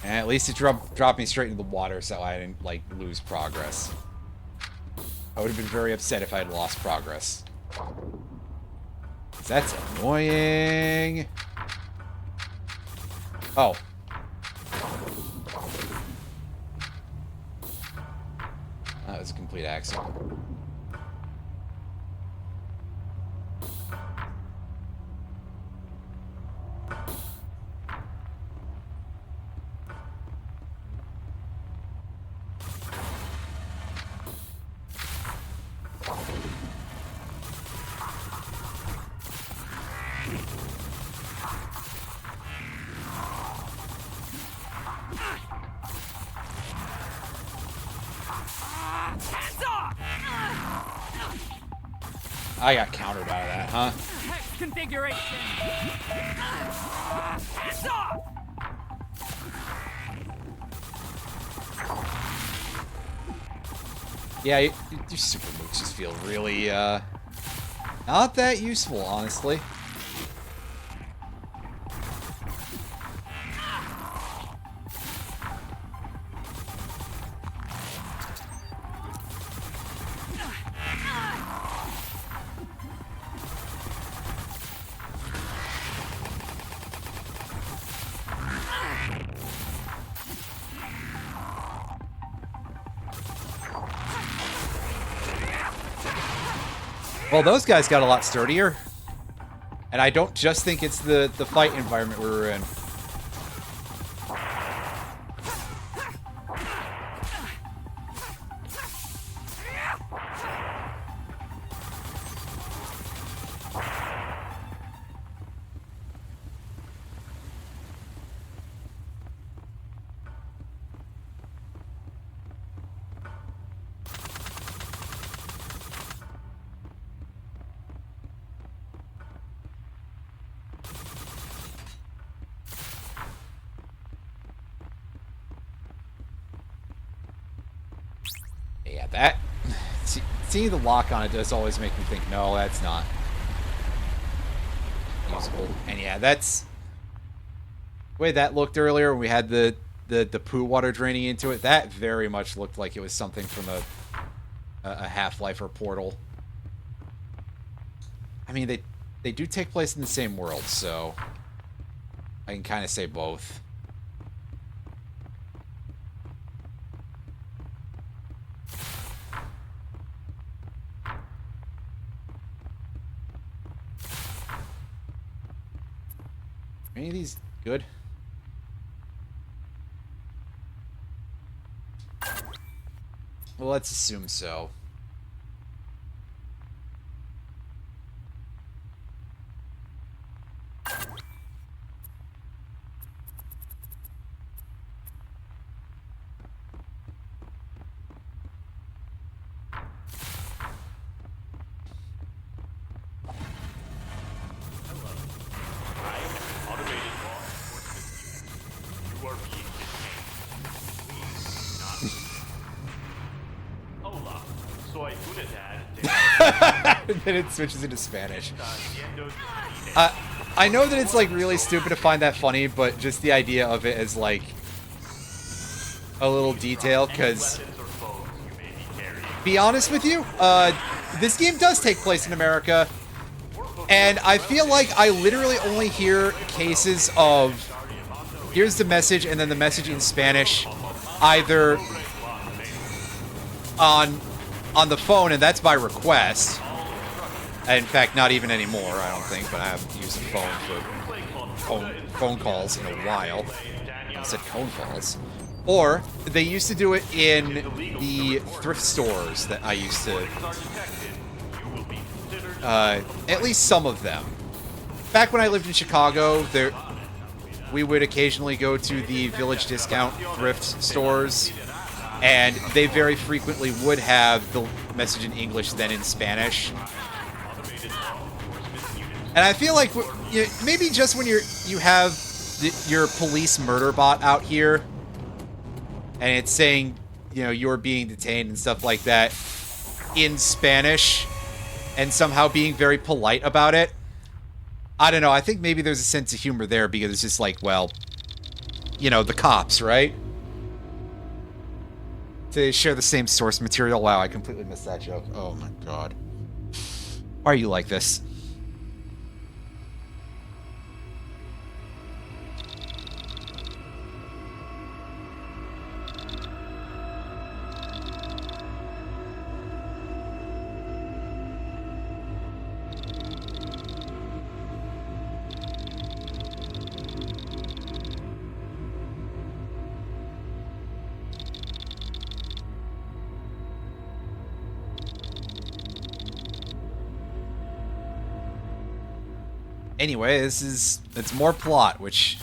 And at least it dropped me straight into the water, so I didn't, like, lose progress. I would have been very upset if I had lost progress. That's annoying. Oh. That was a complete accident. I got countered out of that, huh? Hex configuration. Hands off. Yeah, your super moves just feel really, not that useful, honestly. Well, those guys got a lot sturdier. And I don't just think it's the fight environment we were in. Yeah, that... Seeing the lock on it does always make me think, no, that's not usable. And yeah, that's... The way that looked earlier when we had the poo water draining into it, that very much looked like it was something from a Half-Life or Portal. I mean, they do take place in the same world, so I can kind of say both. Any of these good? Well, let's assume so. Then it switches into Spanish. I know that it's like really stupid to find that funny, but just the idea of it as like a little detail, because be honest with you, this game does take place in America, and I feel like I literally only hear cases of here's the message and then the message in Spanish, either on the phone, and that's by request. In fact, not even anymore, I don't think, but I haven't used a phone for phone calls in a while. I said phone calls. Or they used to do it in the thrift stores that I used to... at least some of them. Back when I lived in Chicago, we would occasionally go to the Village Discount thrift stores, and they very frequently would have the message in English, then in Spanish. And I feel like maybe just when you have your police murder bot out here, and it's saying, you're being detained and stuff like that in Spanish, and somehow being very polite about it. I don't know. I think maybe there's a sense of humor there because it's just like, well, the cops, right? To share the same source material. Wow, I completely missed that joke. Oh my god. Why are you like this? Anyway, it's more plot, which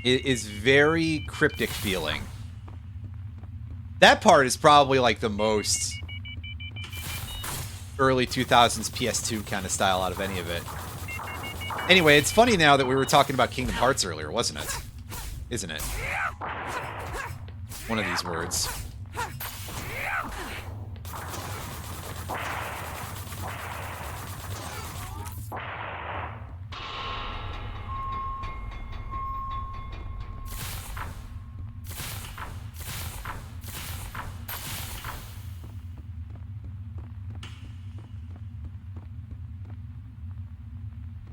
is very cryptic feeling. That part is probably like the most early 2000s PS2 kind of style out of any of it. Anyway, it's funny now that we were talking about Kingdom Hearts earlier, wasn't it? Isn't it? One of these words.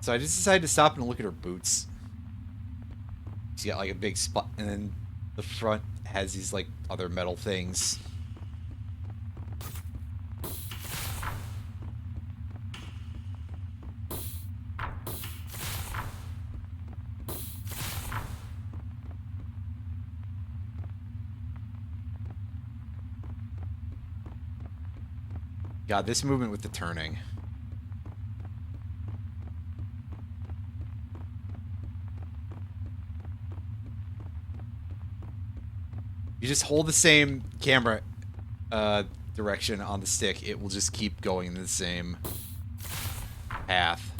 So I just decided to stop and look at her boots. She's got like a big spot, and then the front has these like other metal things. God, this movement with the turning. You just hold the same camera direction on the stick, it will just keep going in the same path.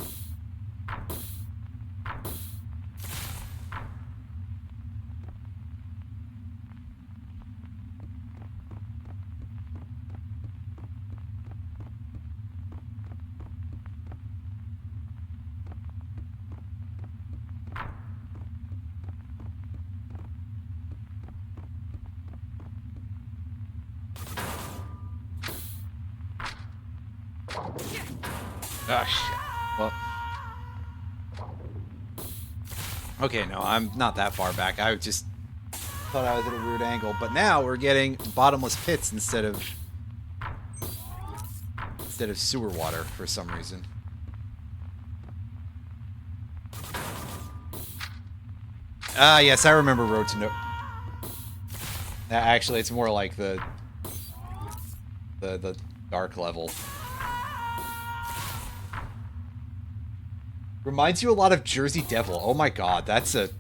Oh, shit. Well. Okay, no, I'm not that far back. I just thought I was at a weird angle. But now we're getting bottomless pits instead of sewer water for some reason. Ah, yes, I remember Road to No... Actually, it's more like the dark level. Reminds you a lot of Jersey Devil. Oh my god, that's a...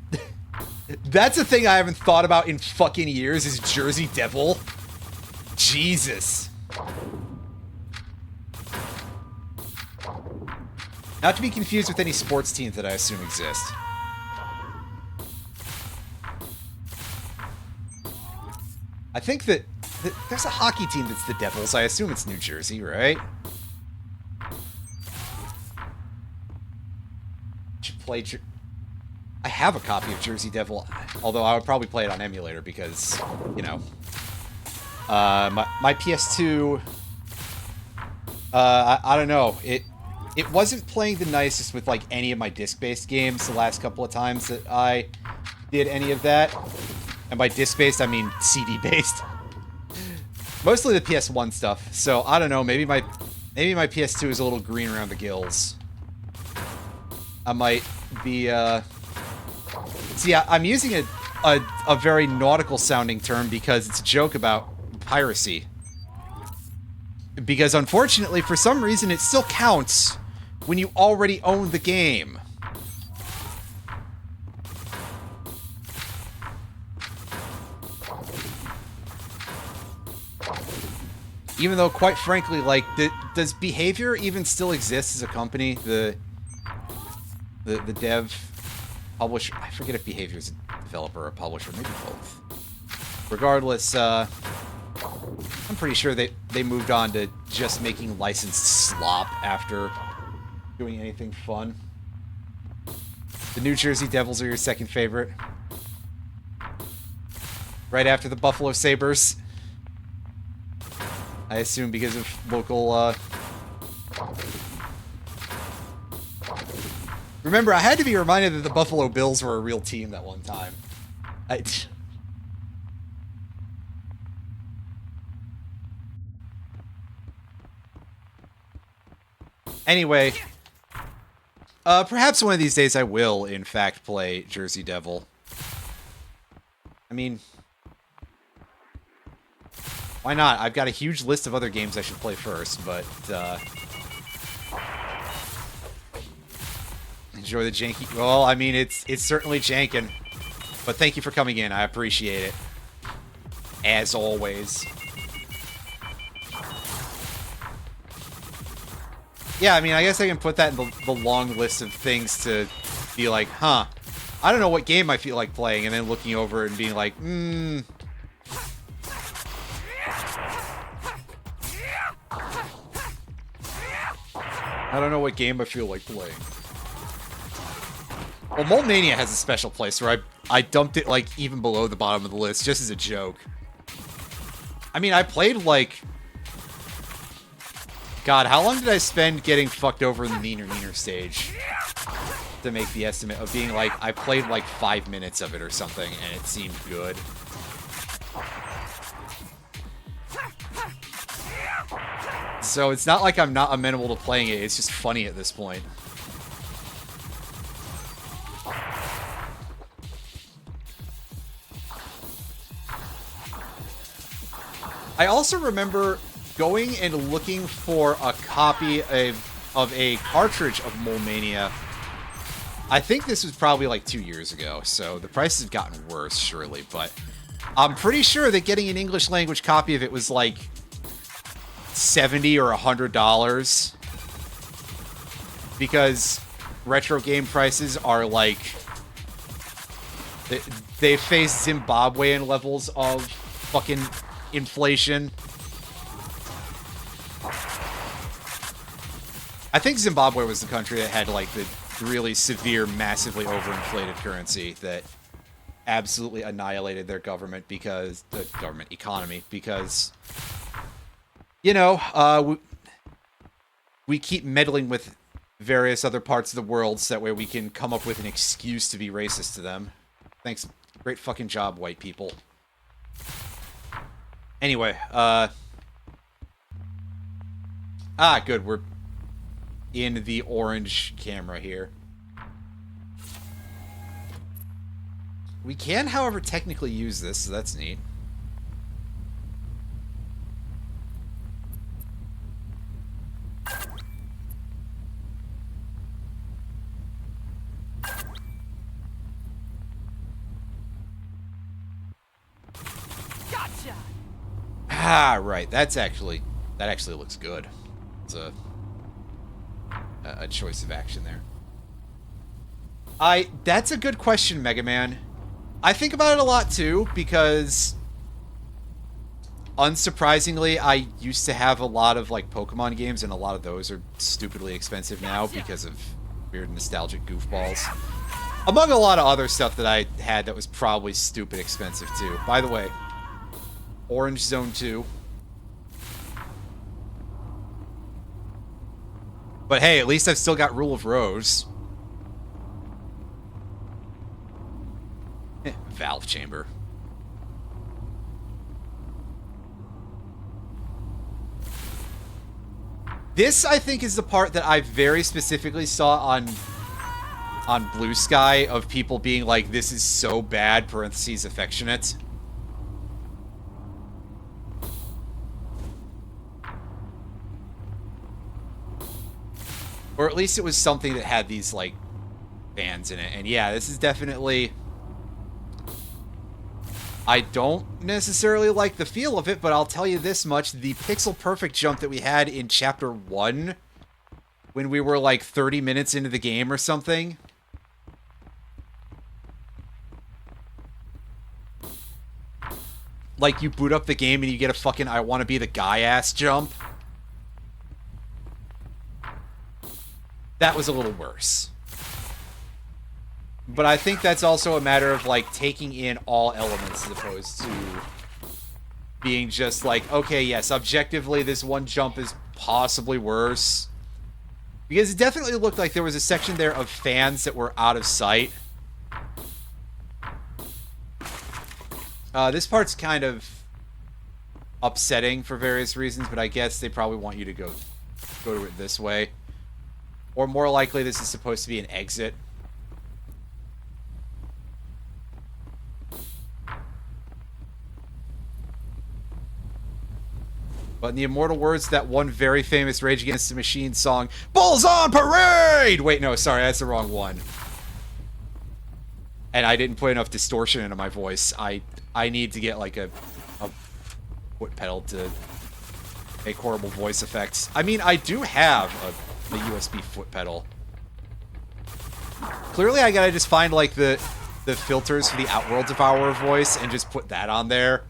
that's a thing I haven't thought about in fucking years, is Jersey Devil. Jesus. Not to be confused with any sports teams that I assume exist. I think that there's a hockey team that's the Devils. I assume it's New Jersey, right? Should play... I have a copy of Jersey Devil, although I would probably play it on emulator because, you know... my PS2... I don't know. It wasn't playing the nicest with, like, any of my disc-based games the last couple of times that I did any of that. And by disc-based, I mean CD-based. Mostly the PS1 stuff. So, I don't know, maybe my PS2 is a little green around the gills. I might be, See, I'm using a very nautical-sounding term because it's a joke about piracy. Because, unfortunately, for some reason, it still counts when you already own the game. Even though, quite frankly, like, does Behavior even still exist as a company? The dev, publisher... I forget if Behavior is a developer or a publisher. Maybe both. Regardless, I'm pretty sure they moved on to just making licensed slop after doing anything fun. The New Jersey Devils are your second favorite. Right after the Buffalo Sabres. I assume because of local, Remember, I had to be reminded that the Buffalo Bills were a real team that one time. Anyway, perhaps one of these days I will, in fact, play Jersey Devil. I mean... why not? I've got a huge list of other games I should play first, but, enjoy the janky... well, I mean, it's certainly jankin'. But thank you for coming in. I appreciate it. As always. Yeah, I mean, I guess I can put that in the long list of things to be like, huh, I don't know what game I feel like playing, and then looking over and being like, I don't know what game I feel like playing. Well, Mole Mania has a special place where I dumped it, like, even below the bottom of the list, just as a joke. I mean, I played, like... God, how long did I spend getting fucked over in the Neener stage? To make the estimate of being, like, I played, like, 5 minutes of it or something, and it seemed good. So it's not like I'm not amenable to playing it, it's just funny at this point. I also remember going and looking for a copy of a cartridge of Mole Mania. I think this was probably like 2 years ago, so the prices have gotten worse, surely, but I'm pretty sure that getting an English language copy of it was like $70 or $100, because retro game prices are like, they face Zimbabwean levels of fucking inflation. I think Zimbabwe was the country that had like the really severe, massively overinflated currency that absolutely annihilated their government because the government economy, because, you know, we keep meddling with various other parts of the world so that way we can come up with an excuse to be racist to them. Thanks. Great fucking job, white people. Anyway, good. We're in the orange camera here. We can, however, technically use this, so that's neat. Gotcha. Right. That actually looks good. It's a choice of action there. That's a good question, Mega Man. I think about it a lot too, because unsurprisingly, I used to have a lot of like Pokemon games, and a lot of those are stupidly expensive now because of weird nostalgic goofballs. Among a lot of other stuff that I had that was probably stupid expensive too. By the way, Orange Zone 2. But hey, at least I've still got Rule of Rose. Valve Chamber. This, I think, is the part that I very specifically saw on Blue Sky of people being like, this is so bad, parentheses, affectionate. Or at least it was something that had these, like, fans in it. And yeah, this is definitely... I don't necessarily like the feel of it, but I'll tell you this much. The pixel perfect jump that we had in Chapter 1, when we were like 30 minutes into the game or something. Like, you boot up the game and you get a fucking I wanna be the guy ass jump. That was a little worse. But I think that's also a matter of, like, taking in all elements as opposed to being just like, okay, yes, objectively, this one jump is possibly worse. Because it definitely looked like there was a section there of fans that were out of sight. This part's kind of upsetting for various reasons, but I guess they probably want you to go to it this way. Or more likely, this is supposed to be an exit. But in the immortal words, that one very famous Rage Against the Machine song, Bulls on Parade! Wait, no, sorry, that's the wrong one. And I didn't put enough distortion into my voice. I need to get, like, a foot pedal to make horrible voice effects. I mean, I do have a USB foot pedal. Clearly, I gotta just find, like, the filters for the Outworld Devourer voice and just put that on there.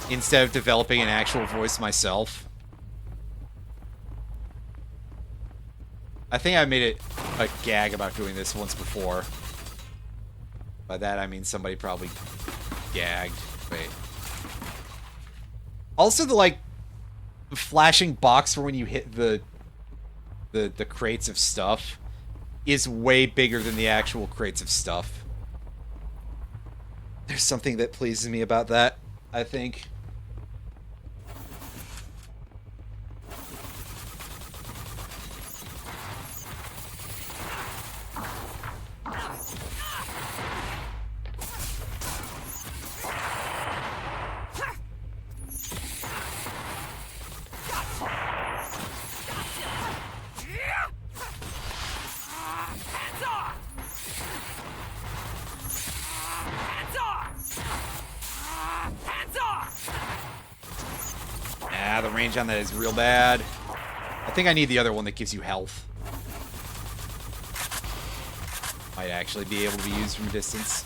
Instead of developing an actual voice myself. I think I made it a gag about doing this once before. By that I mean somebody probably gagged. Wait. Also the, like, flashing box for when you hit the crates of stuff is way bigger than the actual crates of stuff. There's something that pleases me about that, I think. The range on that is real bad. I think I need the other one that gives you health. Might actually be able to be used from a distance.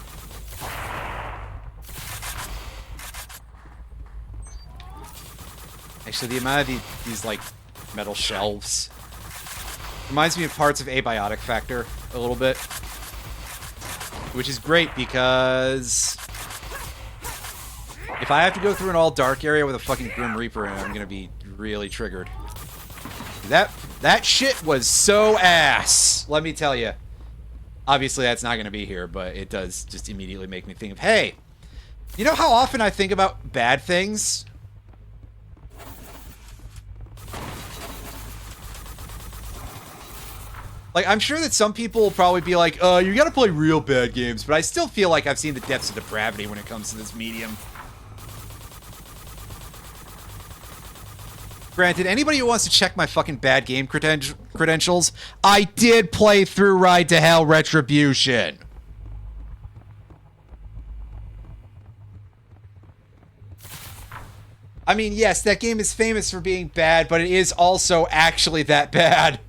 Actually, the amount of these like, metal shelves reminds me of parts of Abiotic Factor a little bit. Which is great because if I have to go through an all-dark area with a fucking Grim Reaper in it, I'm gonna be really triggered. That That shit was so ass. Let me tell you. Obviously, that's not going to be here, but it does just immediately make me think of, hey, you know how often I think about bad things? Like, I'm sure that some people will probably be like, you gotta play real bad games, but I still feel like I've seen the depths of depravity when it comes to this medium. Granted, anybody who wants to check my fucking bad game credentials, I did play through Ride to Hell Retribution. I mean, yes, that game is famous for being bad, but it is also actually that bad.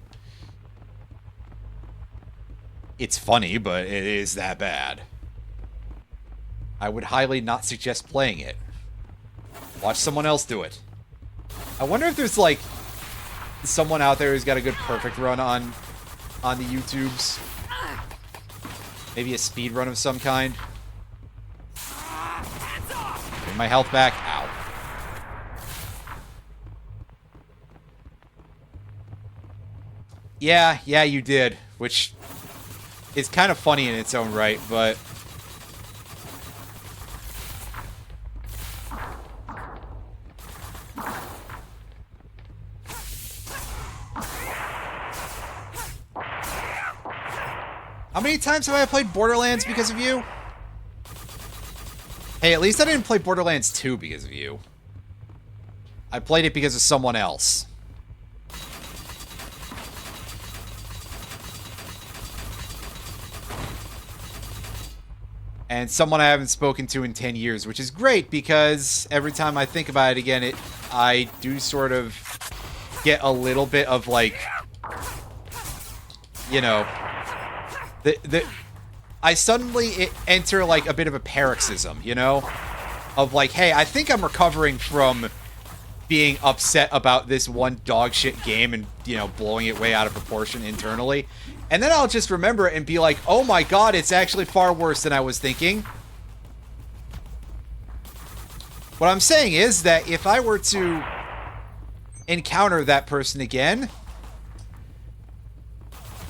It's funny, but it is that bad. I would highly not suggest playing it. Watch someone else do it. I wonder if there's, like, someone out there who's got a good perfect run on the YouTubes. Maybe a speed run of some kind. Bring my health back. Ow. Yeah, you did. Which is kind of funny in its own right, but... How many times have I played Borderlands because of you? Hey, at least I didn't play Borderlands 2 because of you. I played it because of someone else. And someone I haven't spoken to in 10 years, which is great because every time I think about it again, I do sort of get a little bit of, like, you know, I suddenly enter, like, a bit of a paroxysm, you know? Of, like, hey, I think I'm recovering from being upset about this one dog shit game and, you know, blowing it way out of proportion internally. And then I'll just remember it and be like, oh my god, it's actually far worse than I was thinking. What I'm saying is that if I were to encounter that person again,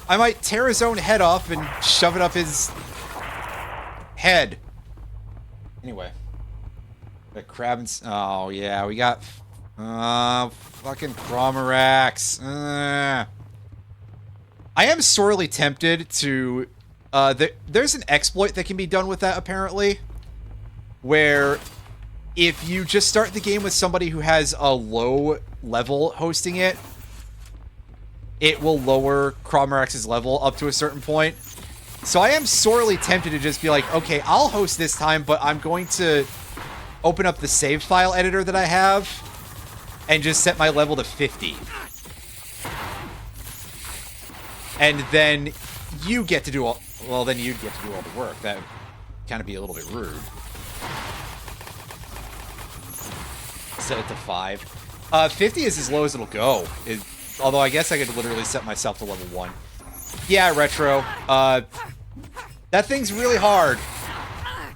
I might tear his own head off and shove it up his head. Anyway. The crab and... Oh, yeah, we got... fucking Chromarax. I am sorely tempted to... there's an exploit that can be done with that, apparently. Where if you just start the game with somebody who has a low level hosting it, it will lower Chromarax's level up to a certain point. So I am sorely tempted to just be like, okay, I'll host this time, but I'm going to open up the save file editor that I have and just set my level to 50. And then you get to do all... Well, then you'd get to do all the work. That would kind of be a little bit rude. Set it to 5. 50 is as low as it'll go. Although I guess I could literally set myself to level 1. Yeah, Retro. That thing's really hard.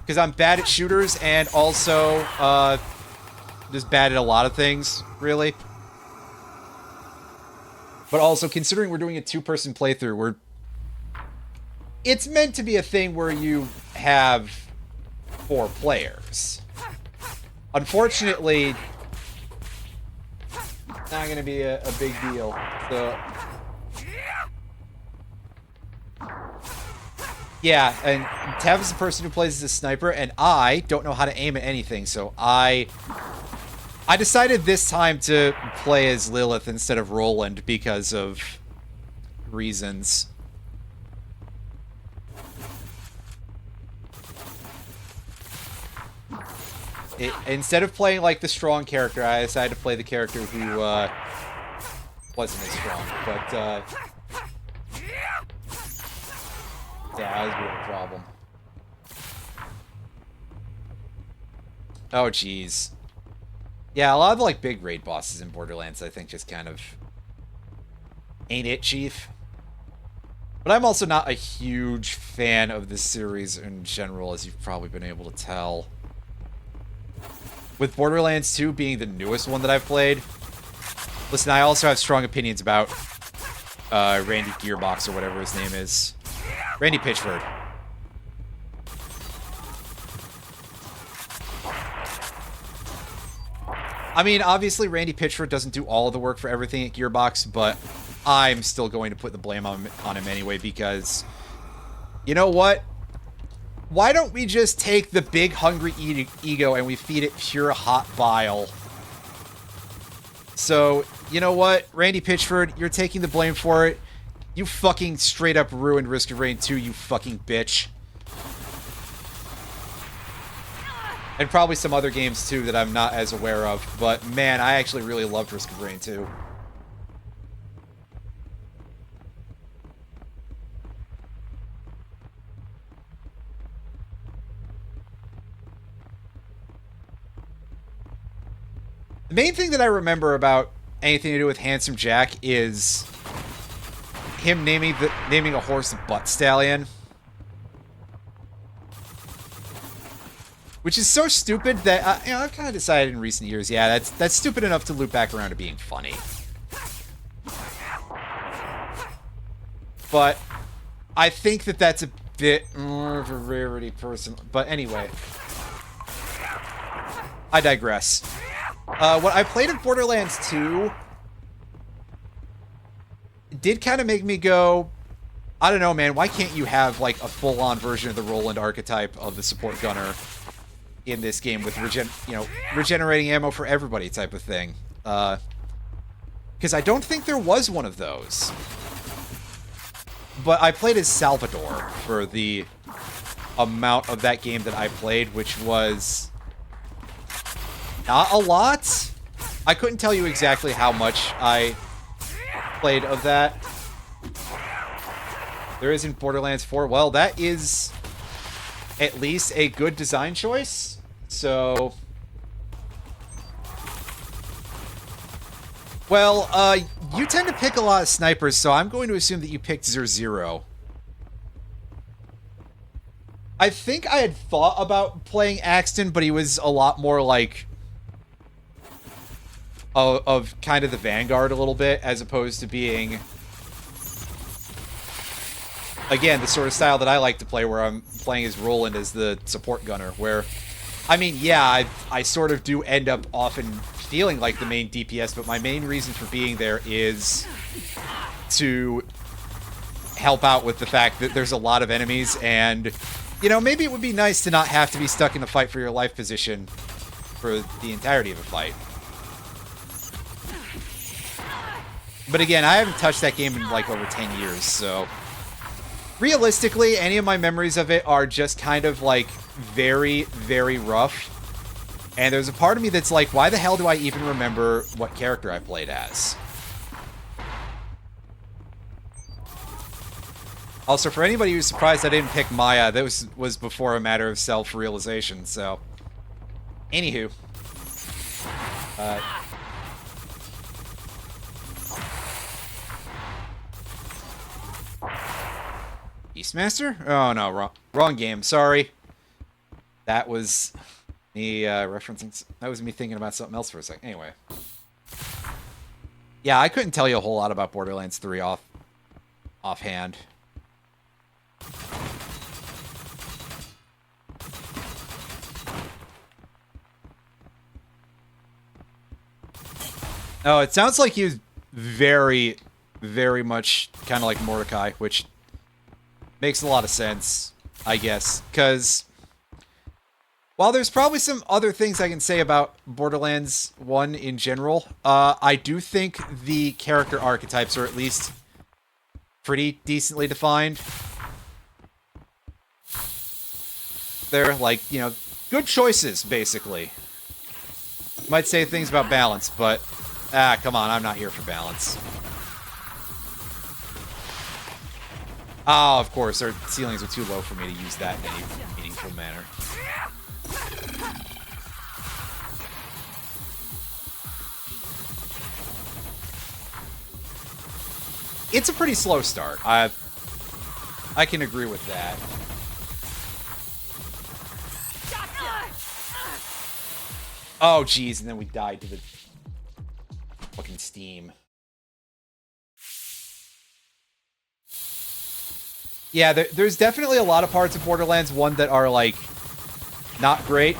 Because I'm bad at shooters and also just bad at a lot of things, really. But also, considering we're doing a 2-person playthrough, it's meant to be a thing where you have 4 players. Unfortunately, not going to be a big deal. So, yeah, and Tav is the person who plays as a sniper, and I don't know how to aim at anything, so I decided this time to play as Lilith instead of Roland because of reasons. Instead of playing like the strong character, I decided to play the character who wasn't as strong. But yeah, that was a bit of a problem. Oh, jeez. Yeah, a lot of the, like, big raid bosses in Borderlands, I think, just kind of ain't it, Chief. But I'm also not a huge fan of this series in general, as you've probably been able to tell. With Borderlands 2 being the newest one that I've played. Listen, I also have strong opinions about Randy Gearbox or whatever his name is. Randy Pitchford. I mean, obviously, Randy Pitchford doesn't do all of the work for everything at Gearbox, but I'm still going to put the blame on him anyway because, you know what? Why don't we just take the big hungry ego and we feed it pure hot bile? So, you know what? Randy Pitchford, you're taking the blame for it. You fucking straight up ruined Risk of Rain 2, you fucking bitch. And probably some other games too that I'm not as aware of. But man, I actually really loved Risk of Rain 2. The main thing that I remember about anything to do with Handsome Jack is him naming a horse Butt Stallion. Which is so stupid that I've kind of decided in recent years, yeah, that's stupid enough to loop back around to being funny. But I think that that's a bit more of a rarity person. But anyway, I digress. What I played in Borderlands 2 did kind of make me go, I don't know, man, why can't you have like a full-on version of the Roland archetype of the support gunner in this game with regenerating ammo for everybody type of thing? Because I don't think there was one of those. But I played as Salvador for the amount of that game that I played, which was not a lot. I couldn't tell you exactly how much I played of that. There is in Borderlands 4. Well, that is at least a good design choice. So, well, you tend to pick a lot of snipers, so I'm going to assume that you picked Zero. I think I had thought about playing Axton, but he was a lot more like of kind of the Vanguard a little bit, as opposed to being, again, the sort of style that I like to play, where I'm playing as Roland as the support gunner, where, I mean, yeah, I sort of do end up often feeling like the main DPS, but my main reason for being there is to help out with the fact that there's a lot of enemies, and, you know, maybe it would be nice to not have to be stuck in a fight for your life position for the entirety of a fight. But again, I haven't touched that game in like over 10 years, so realistically, any of my memories of it are just kind of like very, very rough. And there's a part of me that's like, why the hell do I even remember what character I played as? Also, for anybody who's surprised I didn't pick Maya, that was before a matter of self-realization, so. Anywho. Beastmaster? Oh no, wrong game. Sorry. That was me referencing. That was me thinking about something else for a second. Anyway. Yeah, I couldn't tell you a whole lot about Borderlands 3 offhand. Oh, it sounds like he was very, very much kind of like Mordecai, which makes a lot of sense, I guess, because while there's probably some other things I can say about Borderlands 1 in general, I do think the character archetypes are at least pretty decently defined. They're like, you know, good choices, basically. Might say things about balance, but come on, I'm not here for balance. Oh, of course, our ceilings are too low for me to use that in any meaningful manner. It's a pretty slow start. I can agree with that. Oh, geez, and then we died to the fucking steam. Yeah, there's definitely a lot of parts of Borderlands 1 that are, like, not great.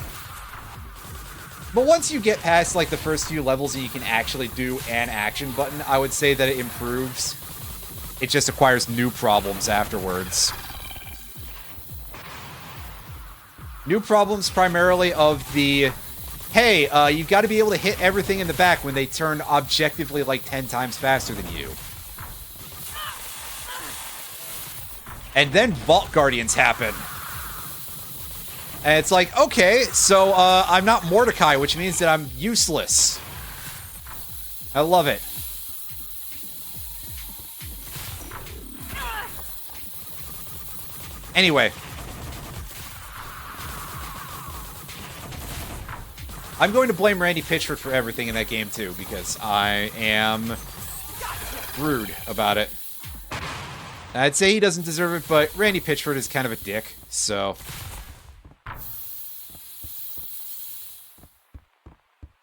But once you get past, like, the first few levels and you can actually do an action button, I would say that it improves. It just acquires new problems afterwards. New problems primarily of the, hey, you've got to be able to hit everything in the back when they turn objectively, like, 10 times faster than you. And then Vault Guardians happen. And it's like, okay, so I'm not Mordecai, which means that I'm useless. I love it. Anyway. I'm going to blame Randy Pitchford for everything in that game, too, because I am rude about it. I'd say he doesn't deserve it, but Randy Pitchford is kind of a dick, so...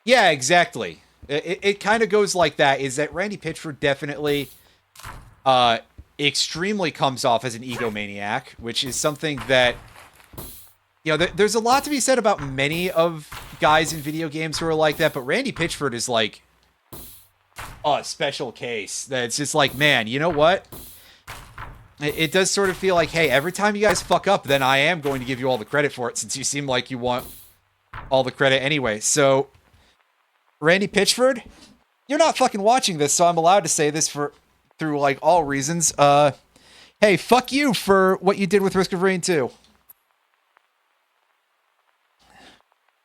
Yeah, exactly. It kind of goes like that, is that Randy Pitchford definitely extremely comes off as an egomaniac, which is something that, you know, there's a lot to be said about many of guys in video games who are like that, but Randy Pitchford is like a special case. That's just like, man, you know what? It does sort of feel like, hey, every time you guys fuck up, then I am going to give you all the credit for it, since you seem like you want all the credit anyway. So, Randy Pitchford, you're not fucking watching this, so I'm allowed to say this through, like, all reasons. Hey, fuck you for what you did with Risk of Rain 2.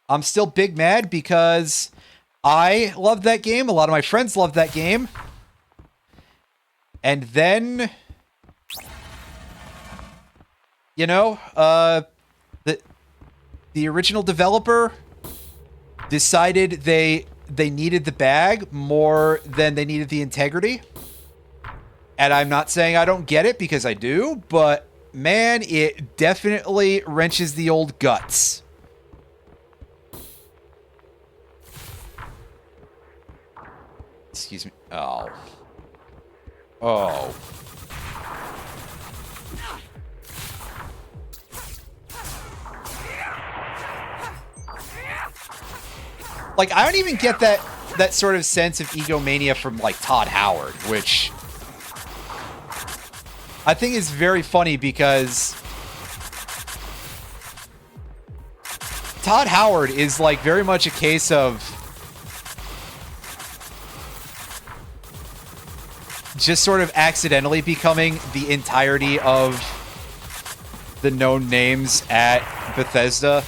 I'm still big mad because I loved that game. A lot of my friends loved that game. And then... You know, the original developer decided they needed the bag more than they needed the integrity. And I'm not saying I don't get it, because I do, but man, it definitely wrenches the old guts. Excuse me. Oh. Oh. Like, I don't even get that sort of sense of egomania from, like, Todd Howard, which I think is very funny, because Todd Howard is, like, very much a case of just sort of accidentally becoming the entirety of the known names at Bethesda.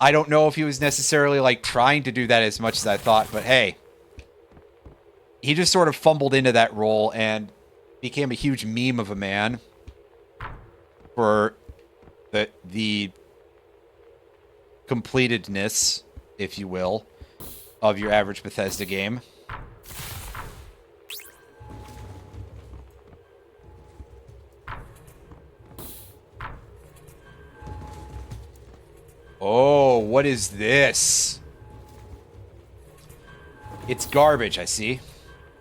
I don't know if he was necessarily, like, trying to do that as much as I thought, but hey, he just sort of fumbled into that role and became a huge meme of a man for the completedness, if you will, of your average Bethesda game. Oh, what is this? It's garbage, I see.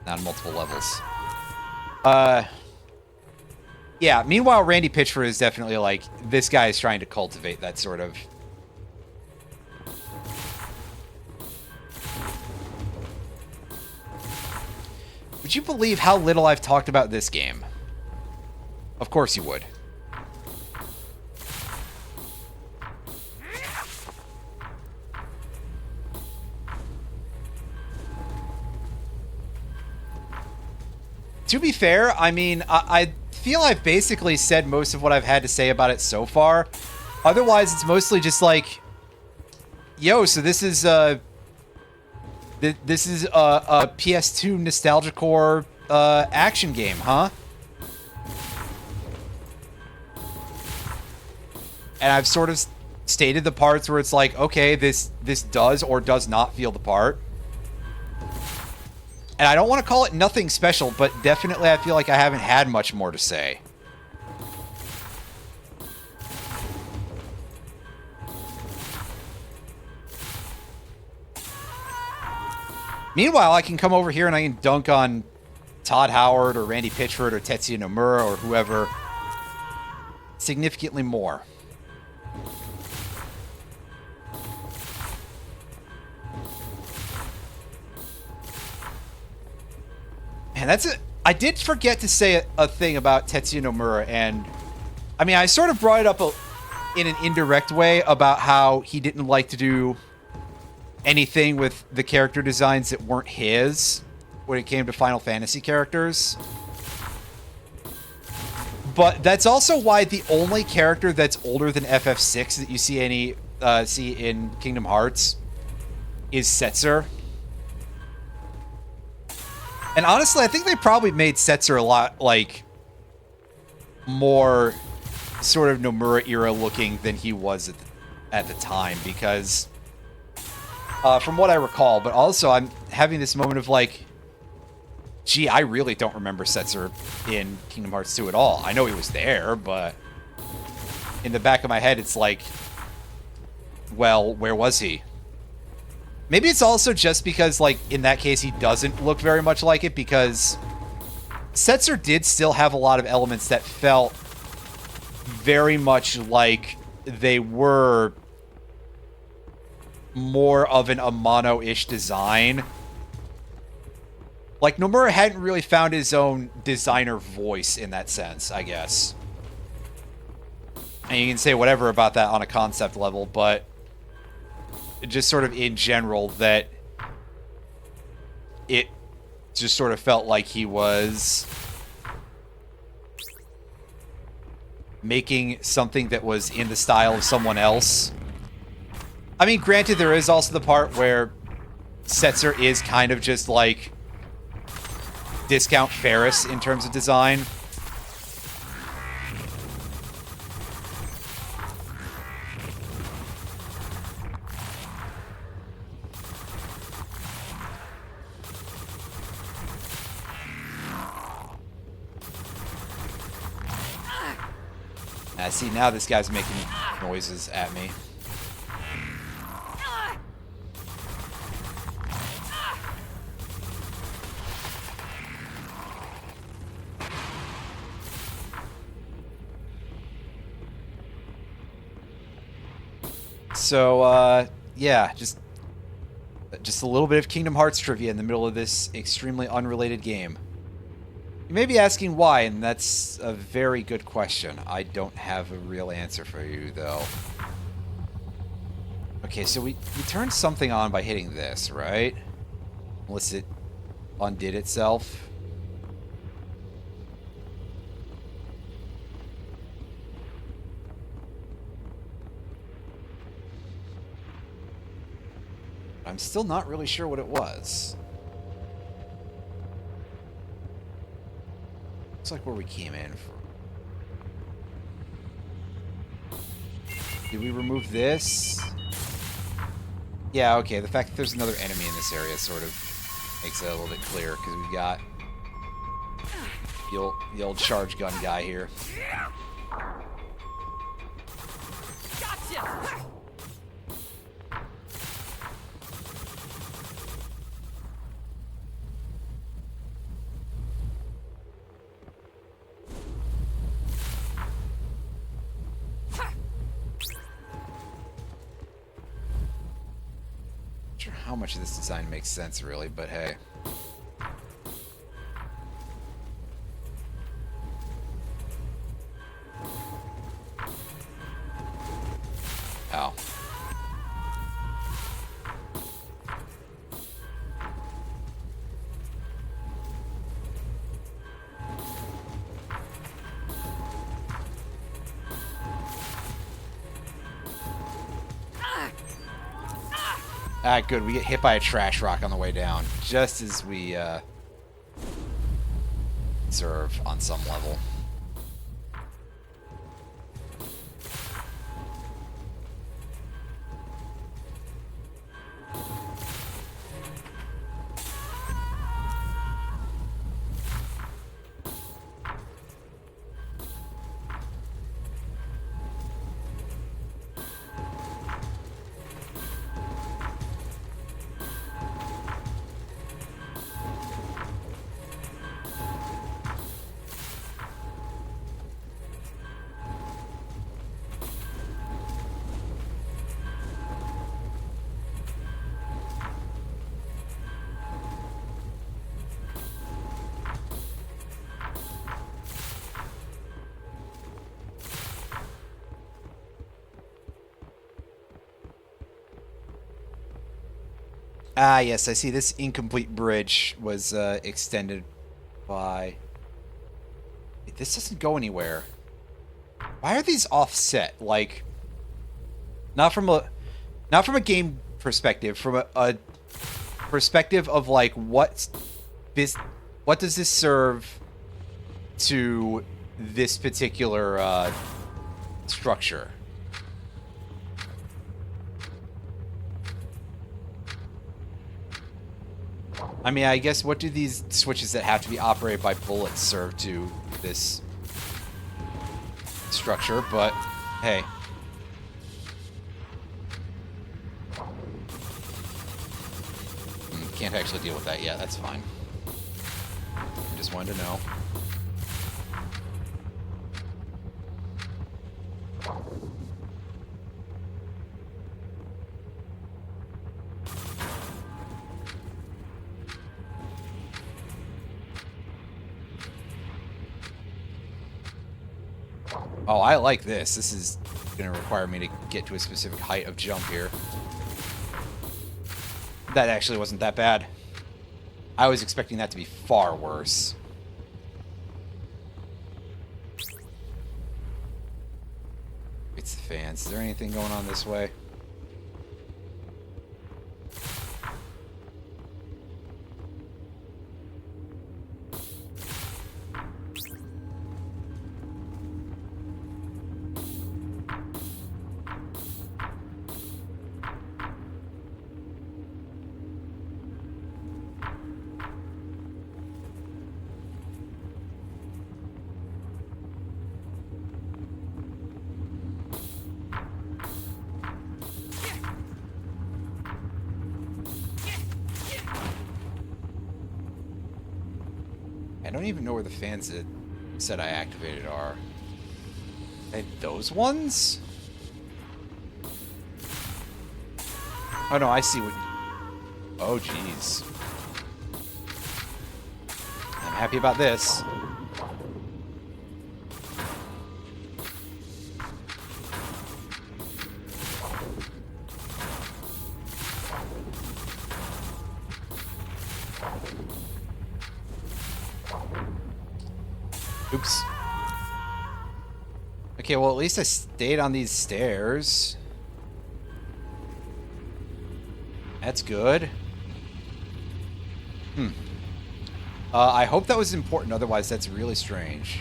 Not on multiple levels. Yeah, meanwhile, Randy Pitchford is definitely like, this guy is trying to cultivate that sort of... Would you believe how little I've talked about this game? Of course you would. To be fair, I mean, I feel I've basically said most of what I've had to say about it so far. Otherwise, it's mostly just like, yo, so this is a PS2 nostalgia core action game, huh? And I've sort of stated the parts where it's like, okay, this does or does not feel the part. And I don't want to call it nothing special, but definitely I feel like I haven't had much more to say. Meanwhile, I can come over here and I can dunk on Todd Howard or Randy Pitchford or Tetsuya Nomura or whoever significantly more. And that's it. I did forget to say a thing about Tetsuya Nomura, and I mean, I sort of brought it up in an indirect way about how he didn't like to do anything with the character designs that weren't his when it came to Final Fantasy characters. But that's also why the only character that's older than FF6 that you see in Kingdom Hearts is Setzer. And honestly, I think they probably made Setzer a lot, like, more sort of Nomura era looking than he was at the time, because from what I recall, but also I'm having this moment of like, gee, I really don't remember Setzer in Kingdom Hearts 2 at all. I know he was there, but in the back of my head, it's like, well, where was he? Maybe it's also just because, like, in that case, he doesn't look very much like it, because Setzer did still have a lot of elements that felt very much like they were more of an Amano-ish design. Like, Nomura hadn't really found his own designer voice in that sense, I guess. And you can say whatever about that on a concept level, but just sort of in general, that it just sort of felt like he was making something that was in the style of someone else. I mean, granted, there is also the part where Setzer is kind of just like discount Ferris in terms of design. See, now this guy's making noises at me. So, yeah, just a little bit of Kingdom Hearts trivia in the middle of this extremely unrelated game. You may be asking why, and that's a very good question. I don't have a real answer for you, though. Okay, so we turned something on by hitting this, right? Unless it undid itself. I'm still not really sure what it was. Looks like where we came in from. Did we remove this? Yeah, okay. The fact that there's another enemy in this area sort of makes it a little bit clearer, because we've got the old charge gun guy here. Gotcha! How much of this design makes sense, really, but hey. Ow. Ah, good. We get hit by a trash rock on the way down, just as we deserve on some level. Ah, yes, I see. This incomplete bridge was extended by... Wait, this doesn't go anywhere. Why are these offset? Like, not from a game perspective, from a perspective of like what does this serve to this particular structure? I mean, I guess what do these switches that have to be operated by bullets serve to this structure? But hey. Can't actually deal with that yet. That's fine. Just wanted to know. Oh, I like this. This is going to require me to get to a specific height of jump here. That actually wasn't that bad. I was expecting that to be far worse. It's the fans. Is there anything going on this way? I don't even know where the fans that said I activated are. And those ones? Oh no, I see what... Oh jeez. I'm happy about this. Oops. Okay, well, at least I stayed on these stairs. That's good. I hope that was important, otherwise that's really strange.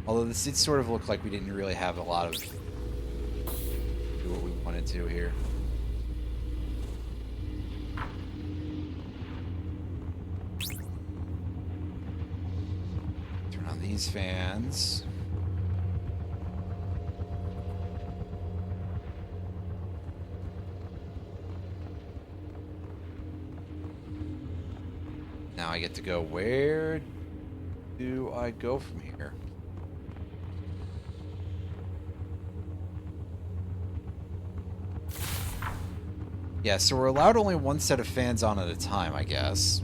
Although this did sort of look like we didn't really have a lot of... do what we wanted to here. These fans. Now I get to go. Where do I go from here? Yeah, so we're allowed only one set of fans on at a time, I guess.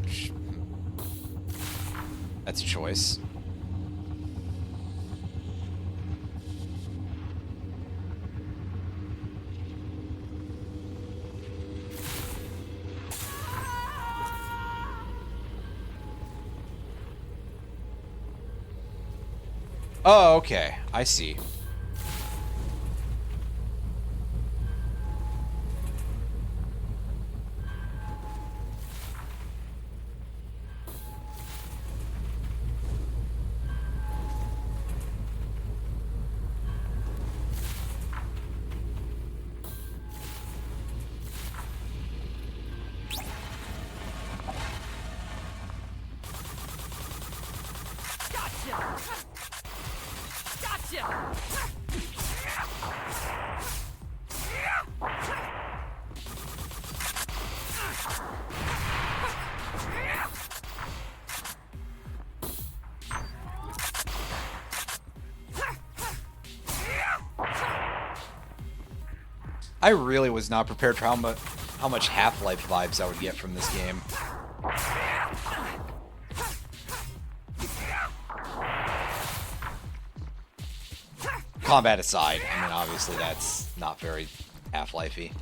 That's a choice. Oh, okay. I see. I really was not prepared for how much Half-Life vibes I would get from this game. Combat aside, I mean, obviously that's not very Half-Life-y.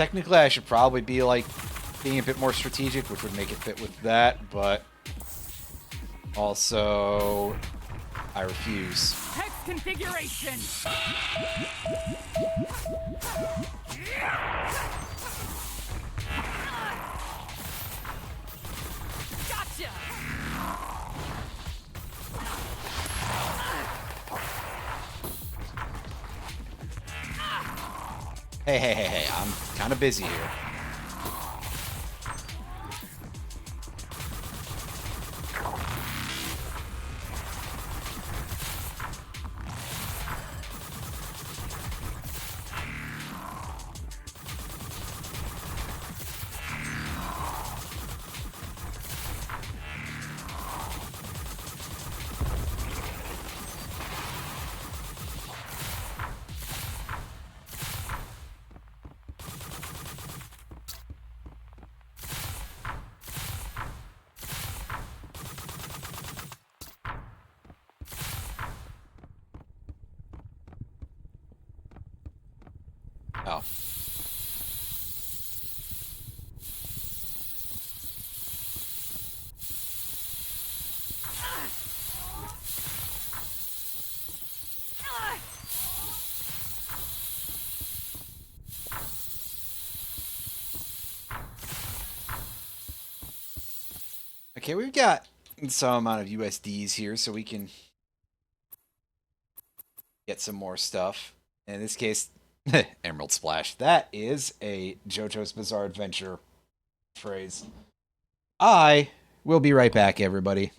Technically, I should probably be like being a bit more strategic, which would make it fit with that, but also I refuse. Hex configuration. Gotcha. Hey, I'm kind of busy here. Oh. Okay, we've got some amount of USDs here, so we can get some more stuff. In this case, Emerald Splash. That is a JoJo's Bizarre Adventure phrase. I will be right back, everybody.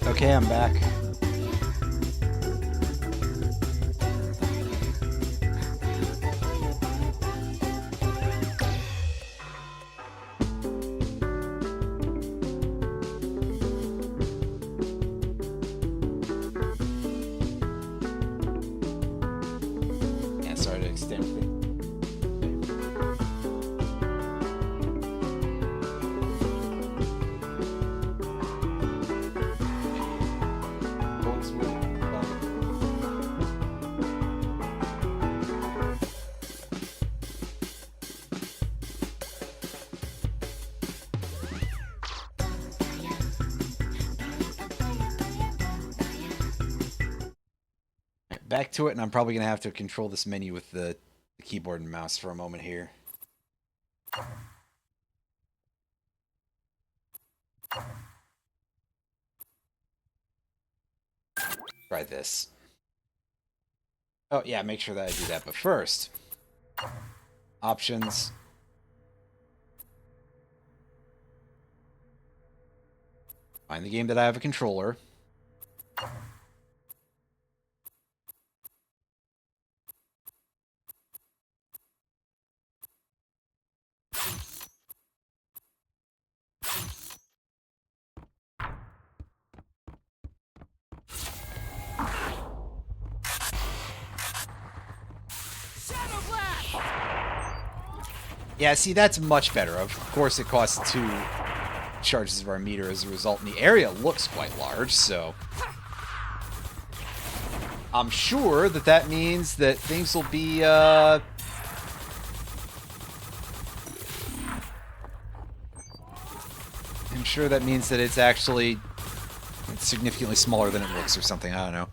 Okay, I'm back. Yeah, sorry to extend things. Back to it, and I'm probably going to have to control this menu with the keyboard and mouse for a moment here. Try this. Oh, yeah, make sure that I do that. But first, options. Find the game that I have a controller. Shadow Blast! Yeah, see, that's much better. Of course, it costs 2 charges of our meter as a result, and the area looks quite large, so... I'm sure that that means that things will be, I'm sure that means that it's actually significantly smaller than it looks or something. I don't know.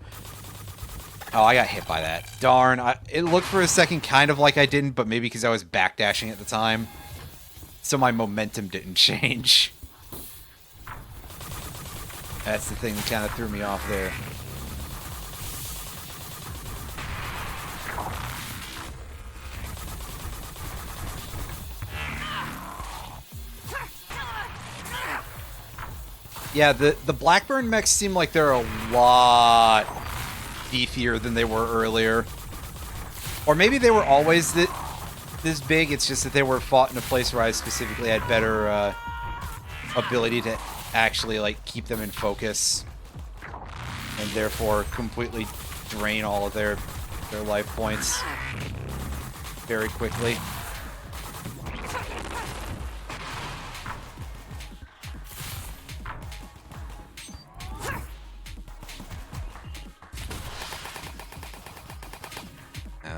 Oh, I got hit by that. Darn. It looked for a second kind of like I didn't, but maybe because I was backdashing at the time. So my momentum didn't change. That's the thing that kind of threw me off there. Yeah, the Blackburn mechs seem like they're a lot beefier than they were earlier. Or maybe they were always this big, it's just that they were fought in a place where I specifically had better ability to actually like keep them in focus. And therefore completely drain all of their life points very quickly.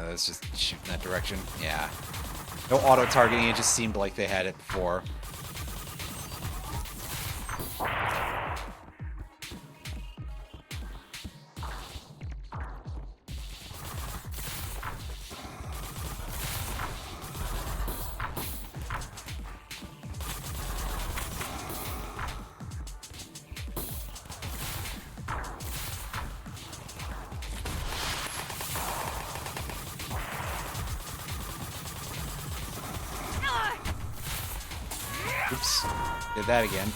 Let's just shoot in that direction. Yeah. No auto-targeting, it just seemed like they had it before. Oops. Did that again.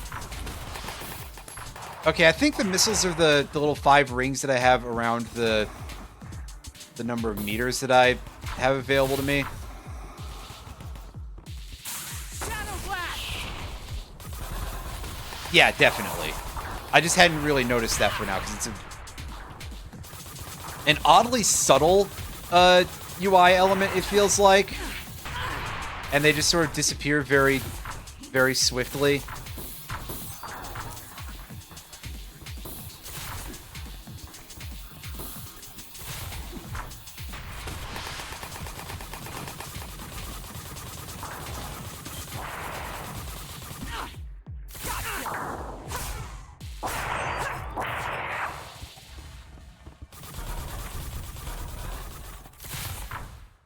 Okay, I think the missiles are the little 5 rings that I have around the number of meters that I have available to me. Shadow Blast! Yeah, definitely. I just hadn't really noticed that for now, because it's an oddly subtle UI element, it feels like. And they just sort of disappear very, very swiftly.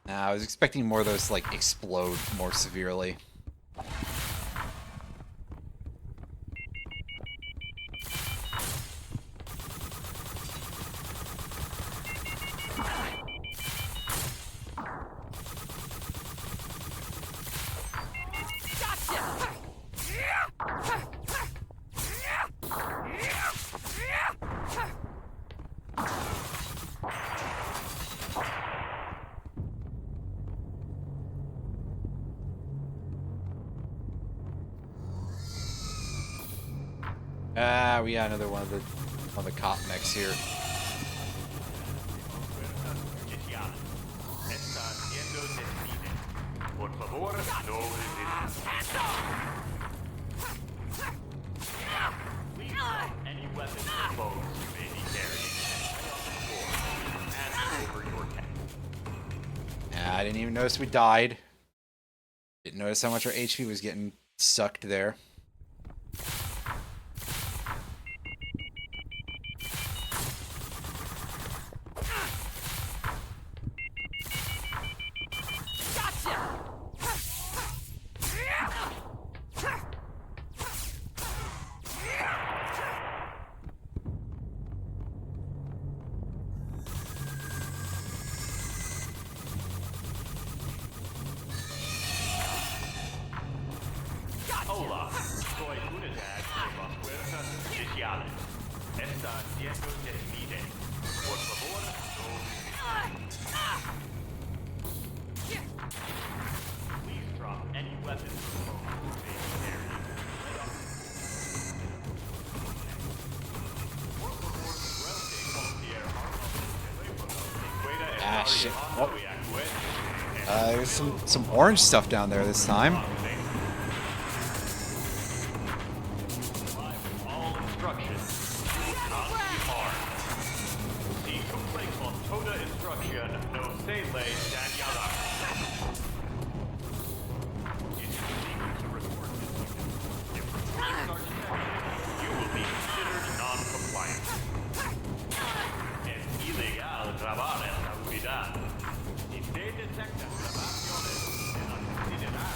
I was expecting more of those, like, explode more severely. We got another one of the cop mechs here. Any weapons or bows you may be carrying and over your head. Yeah, I didn't even notice we died. Didn't notice how much our HP was getting sucked there. Hola, soy unidad de las fuerzas especiales. Está siendo detenida. Por favor, no. Please drop any weapons or phones you may be carrying. Por favor, suelte cualquier arma o teléfono que pueda Ah, estar shit. llevando y actuar. There's some orange stuff down there this time. All instructions. Not be hard. The complete on Toda instruction no se le dañará. It is illegal to record this unit. If reports are detected, you will be considered non-compliant. Es ilegal grabar en la unidad. Si se detectan grabaciones, se la considerará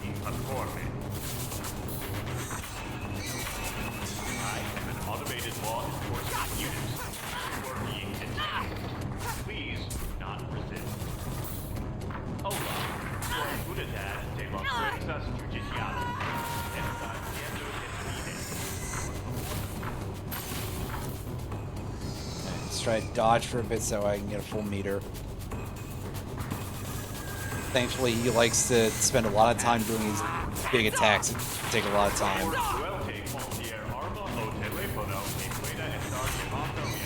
inconforme. I am an automated law enforcement unit. You are being detained. Please do not resist. Hola, soy unidad de las fuerzas judiciales. Está siendo detenida. Let's try to dodge for a bit so I can get a full meter. Thankfully, he likes to spend a lot of time doing these big attacks. It take a lot of time. Suelte cualquier arma o teléfono que pueda estar llevando y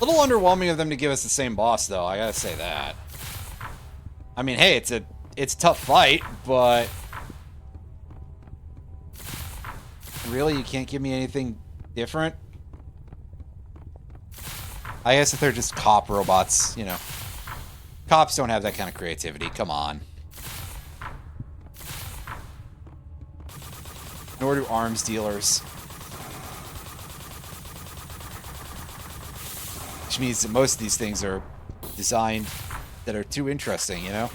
A little underwhelming of them to give us the same boss, though. I gotta say that. I mean, hey, it's a tough fight, but really, you can't give me anything different. I guess if they're just cop robots, you know, cops don't have that kind of creativity. Come on. Nor do arms dealers. Which means that most of these things are designed that are too interesting, you know?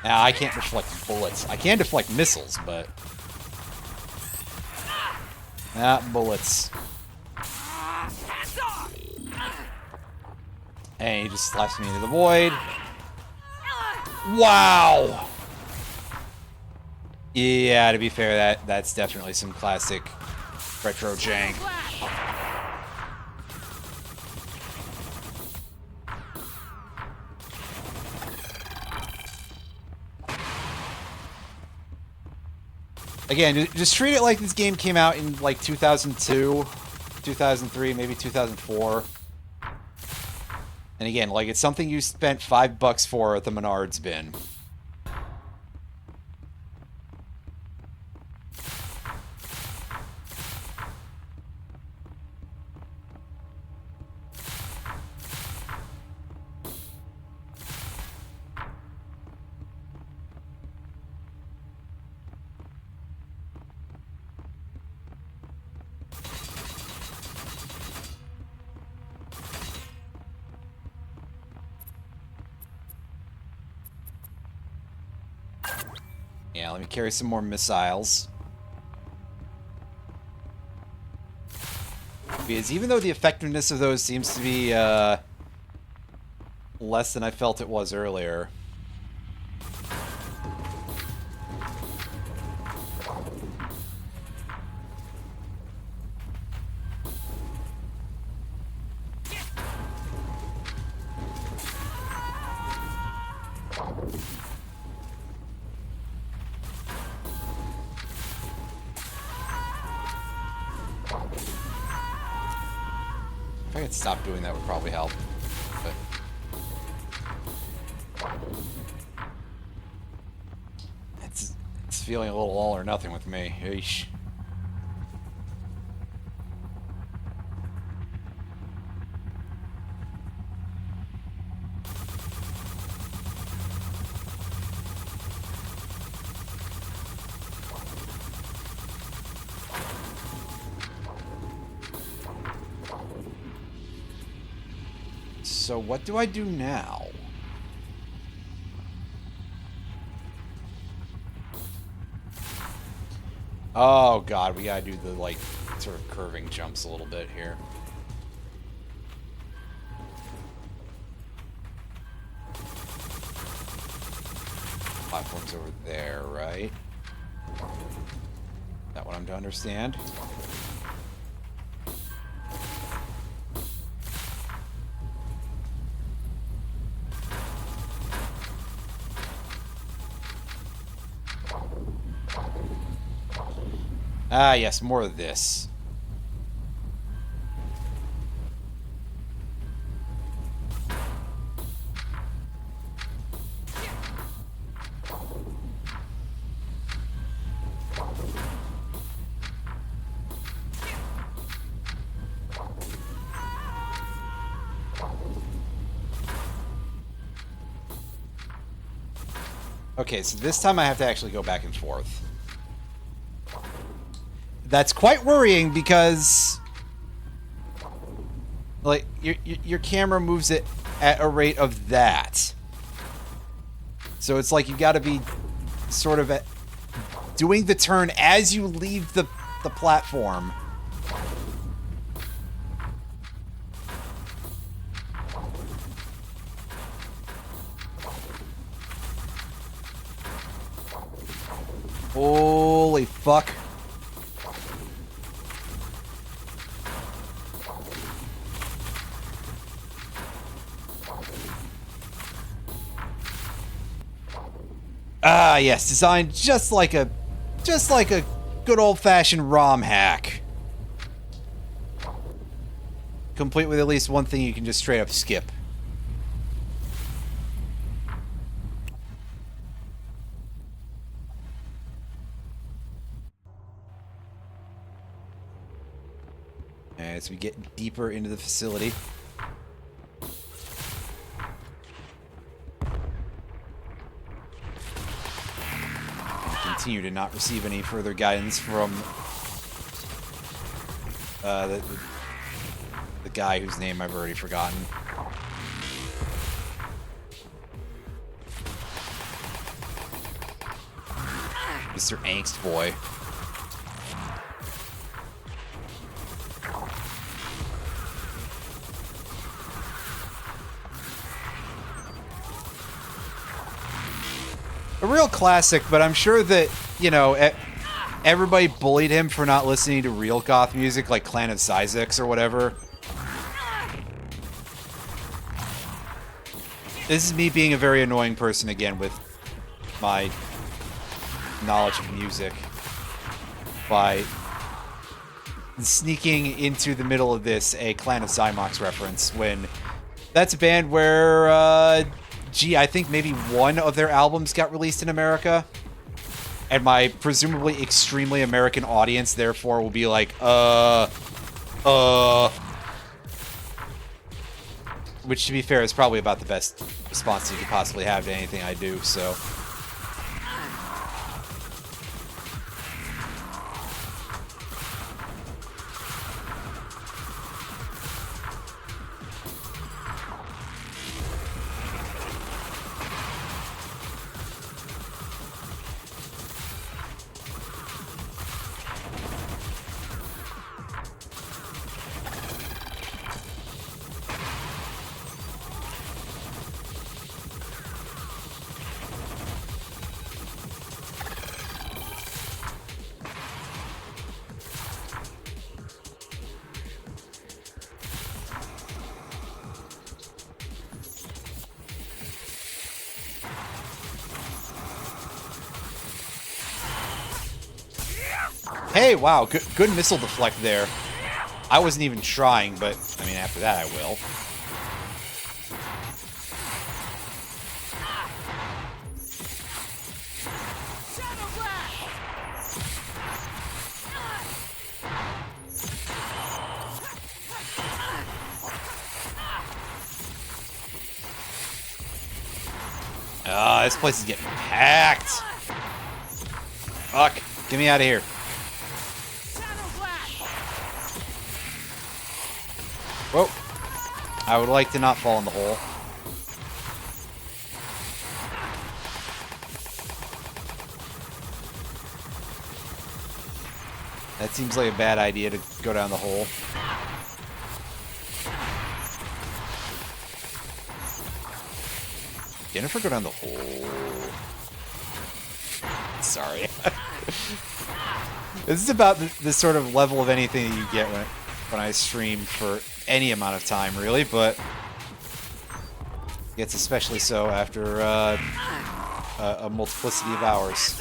Now, I can't deflect bullets. I can deflect missiles, but... bullets. And he just slaps me into the void. Wow! Yeah, to be fair, that's definitely some classic retro jank. Again, just treat it like this game came out in like 2002, 2003, maybe 2004. And again, like it's something you spent $5 for at the Menards bin. Yeah, let me carry some more missiles. Because even though the effectiveness of those seems to be less than I felt it was earlier. If I could stop doing that would probably help. But feeling a little all or nothing with me. Eesh. So what do I do now? Oh god, we gotta do the, like, sort of curving jumps a little bit here. Platform's over there, right? Is that what I'm to understand? Ah, yes, more of this. Okay, so this time I have to actually go back and forth. That's quite worrying because, like, your camera moves it at a rate of that. So it's like you got to be sort of doing the turn as you leave the platform. Holy fuck. Ah, yes, designed just like a good old-fashioned ROM hack. Complete with at least one thing you can just straight up skip. As we get deeper into the facility. Continue to not receive any further guidance from the guy whose name I've already forgotten. Mr. Angst Boy. A real classic, but I'm sure that, you know, everybody bullied him for not listening to real goth music like Clan of Syzyx or whatever. This is me being a very annoying person again with my knowledge of music by sneaking into the middle of this a Clan of Cymox reference when that's a band where, gee, I think maybe one of their albums got released in America. And my presumably extremely American audience, therefore, will be like, Which, to be fair, is probably about the best response you could possibly have to anything I do, so. Hey, wow, good missile deflect there. I wasn't even trying, but, I mean, after that I will. Shadow Blast! Ah, this place is getting packed. Fuck. Get me out of here. Shadow Blast! Whoa. I would like to not fall in the hole. That seems like a bad idea to go down the hole. Jennifer, go down the hole. Sorry. This is about the sort of level of anything that you get when I stream for any amount of time, really, but it gets especially so after a multiplicity of hours.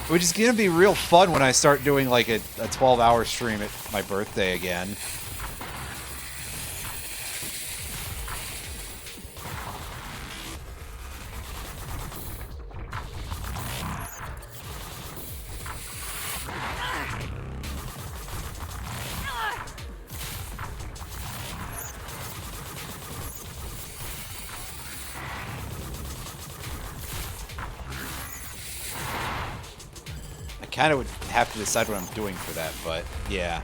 Which is going to be real fun when I start doing like a 12-hour stream at my birthday again. Kind of would have to decide what I'm doing for that, but yeah.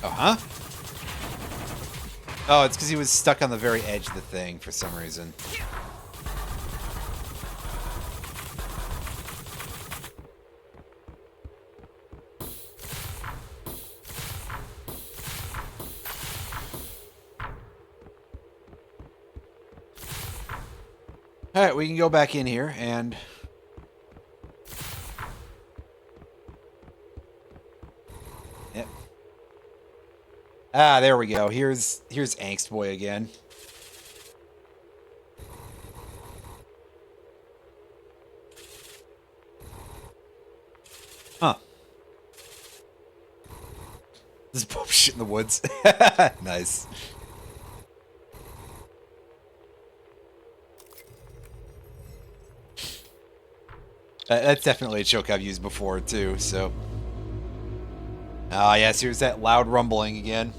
Oh, huh? Oh, it's because he was stuck on the very edge of the thing for some reason. Alright, we can go back in here and... Yep. Ah, there we go. Here's Angst Boy again. Huh. This is Pope shit in the woods. Nice. That's definitely a choke I've used before, too, so... Ah, yes, here's that loud rumbling again.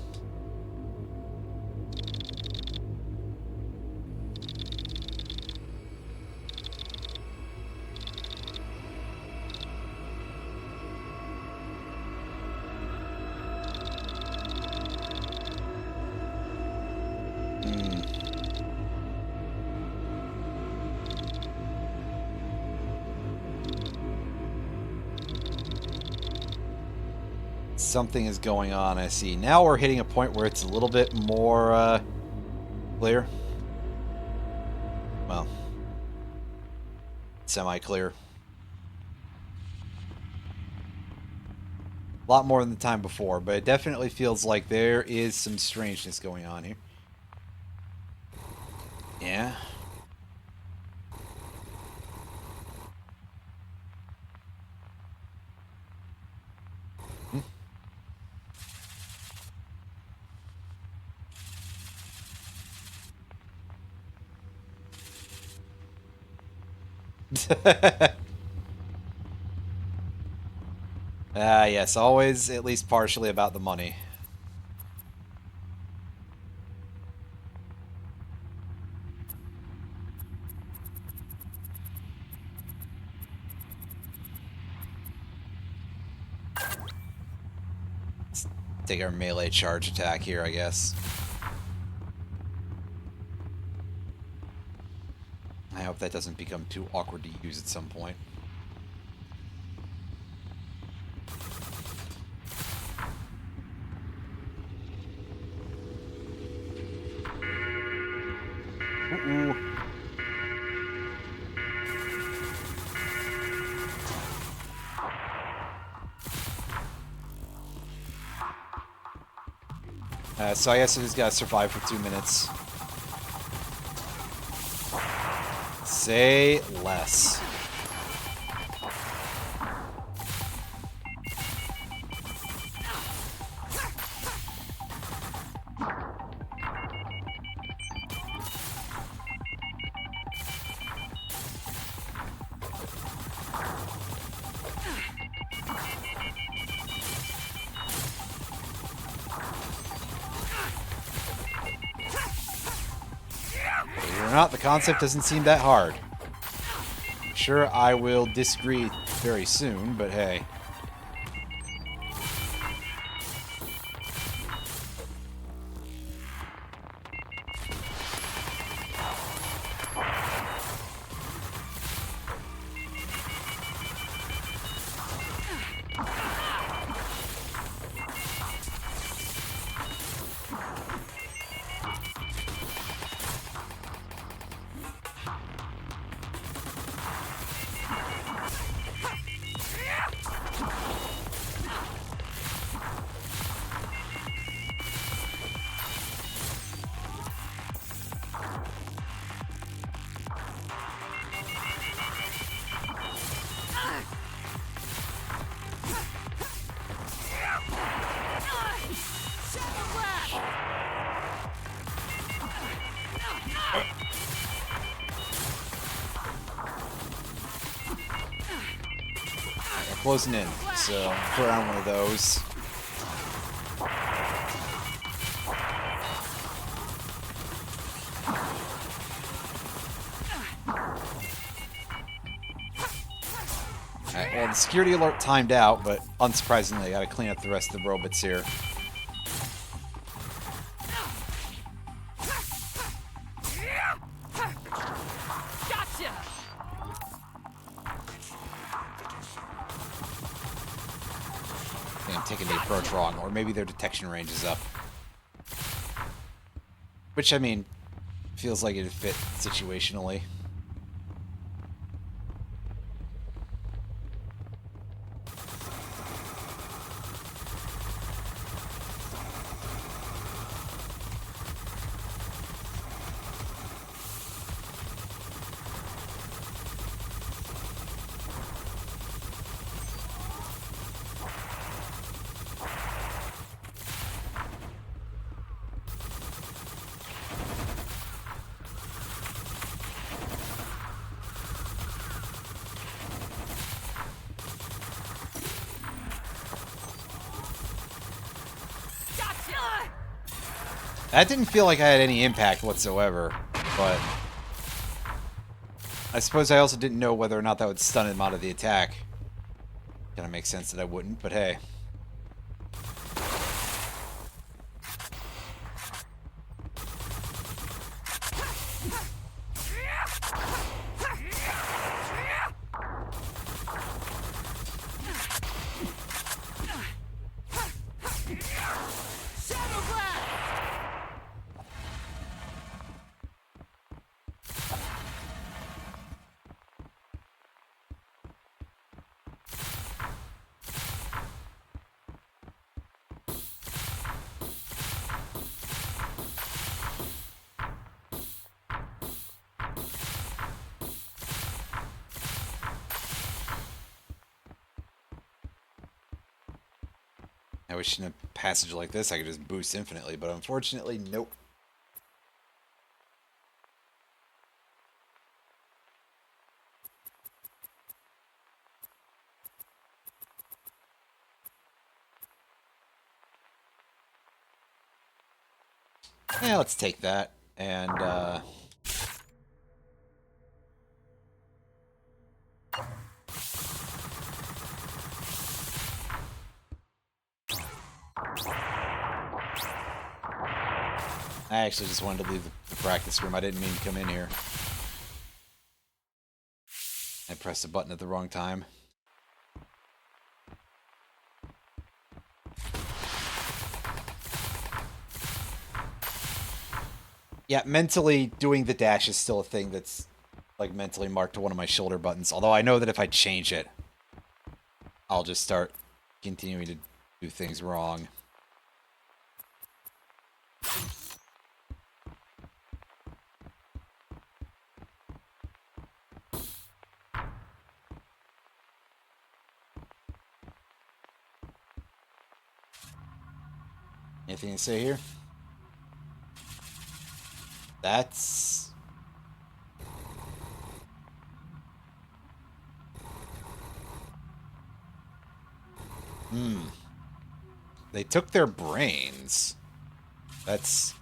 Something is going on, I see. Now we're hitting a point where it's a little bit more clear. Well, semi-clear. A lot more than the time before, but it definitely feels like there is some strangeness going on here. Yeah. Yes, always at least partially about the money. Let's take our melee charge attack here, I guess. I hope that doesn't become too awkward to use at some point. Ooh. So I guess I just gotta survive for 2 minutes. Say less. Believe it or not, the concept doesn't seem that hard. Sure, I will disagree very soon, but hey. Shadow Blast! We're closing in, so throw down one of those. Alright, well, the security alert timed out, but unsurprisingly, I gotta clean up the rest of the robots here. Gotcha! I think I'm taking the approach wrong, or maybe their detection range is up. Which, I mean, feels like it'd fit situationally. Gotcha! That didn't feel like I had any impact whatsoever, but I suppose I also didn't know whether or not that would stun him out of the attack. Kinda makes sense that I wouldn't, but hey. Shadow Blast! I wish in a passage like this I could just boost infinitely, but unfortunately, nope. Yeah, let's take that, and, I actually just wanted to leave the practice room. I didn't mean to come in here. I pressed the button at the wrong time. Yeah, mentally doing the dash is still a thing that's like mentally marked to one of my shoulder buttons. Although I know that if I change it, I'll just start continuing to do things wrong. Anything to say here? That's... They took their brains. That's...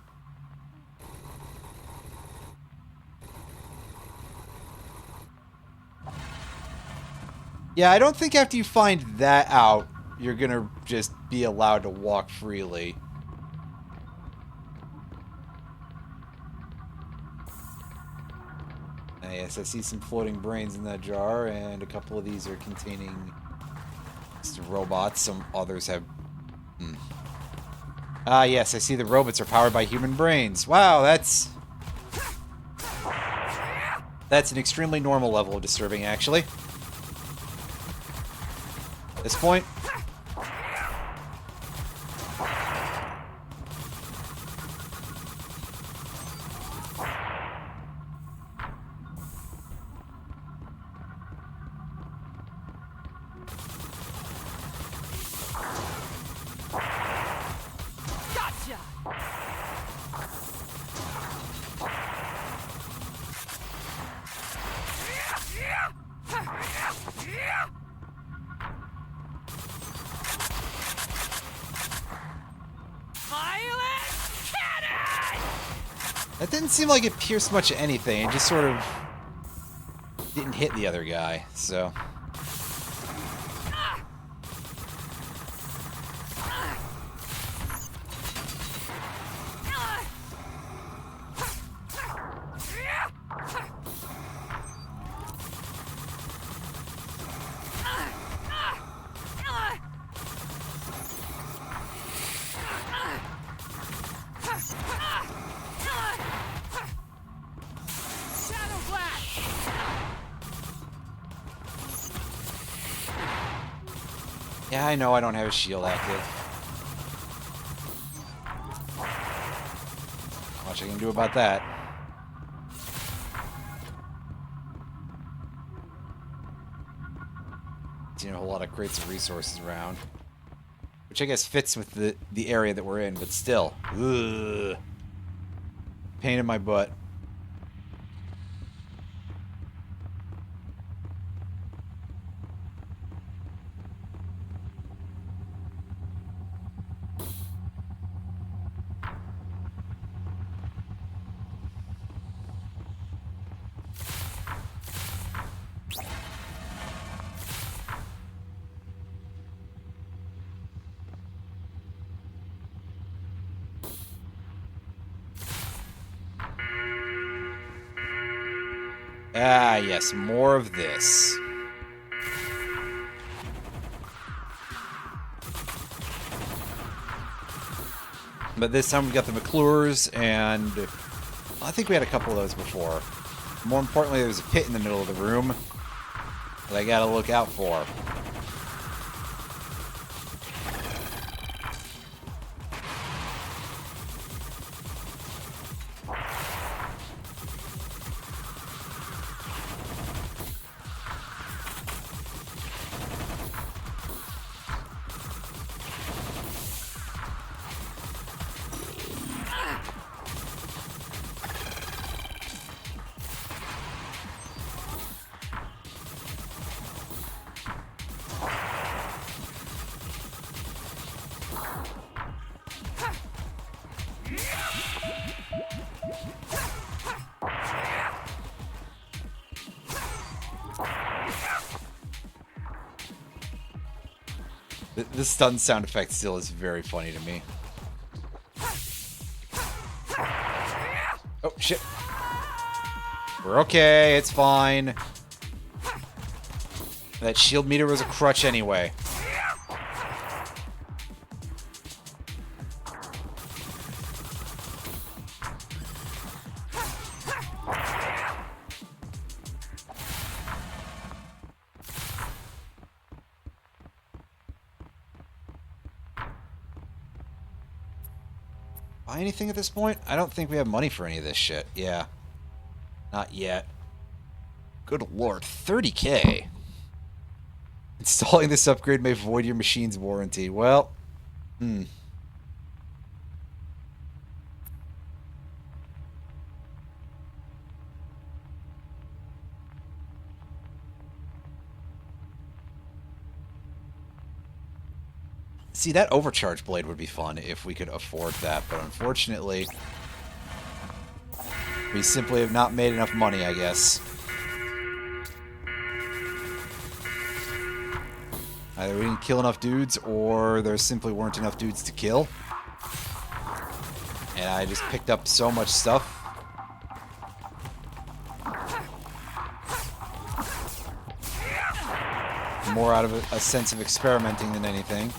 Yeah, I don't think after you find that out, you're gonna just be allowed to walk freely. Yes, I see some floating brains in that jar, and a couple of these are containing just robots. Some others have... Ah, yes, I see the robots are powered by human brains. Wow, that's an extremely normal level of disturbing, actually. At this point... Gotcha! Pilot cannon! That didn't seem like it pierced much of anything. It just sort of didn't hit the other guy, so... Shadow Blast! Yeah, I know I don't have a shield active. Not much I can do about that. Seen a whole lot of crates of resources around. Which I guess fits with the area that we're in, but still. Ugh. Pain in my butt. Ah, yes, more of this. But this time we got the McClures, and I think we had a couple of those before. More importantly, there's a pit in the middle of the room that I gotta look out for. The stun sound effect still is very funny to me. Oh, shit. We're okay, it's fine. That shield meter was a crutch anyway. Buy anything at this point? I don't think we have money for any of this shit. Yeah. Not yet. Good lord, 30K. Installing this upgrade may void your machine's warranty. Well, See, that overcharge blade would be fun if we could afford that, but unfortunately, we simply have not made enough money, I guess. Either we didn't kill enough dudes, or there simply weren't enough dudes to kill. And I just picked up so much stuff. More out of a sense of experimenting than anything.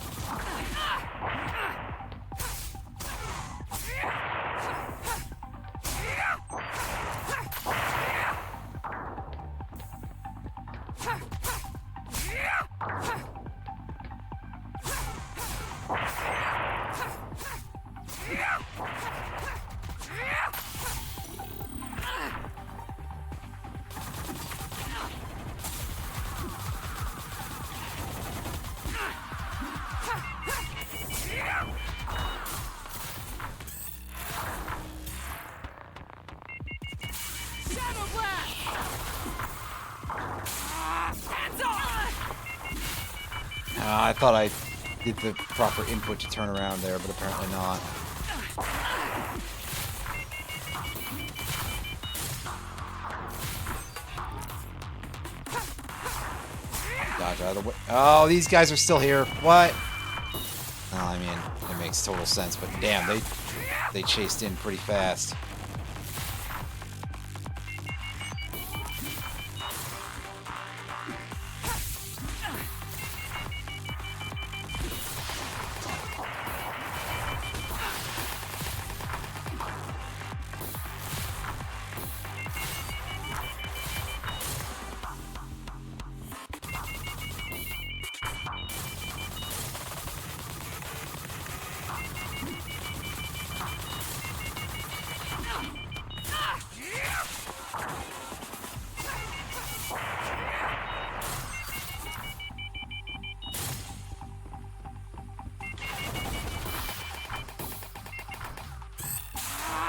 Shadow Blast! Hands off! I thought I did the proper input to turn around there, but apparently not. Dodge out of the way. Oh, these guys are still here. What? Oh, I mean, it makes total sense, but damn, they chased in pretty fast.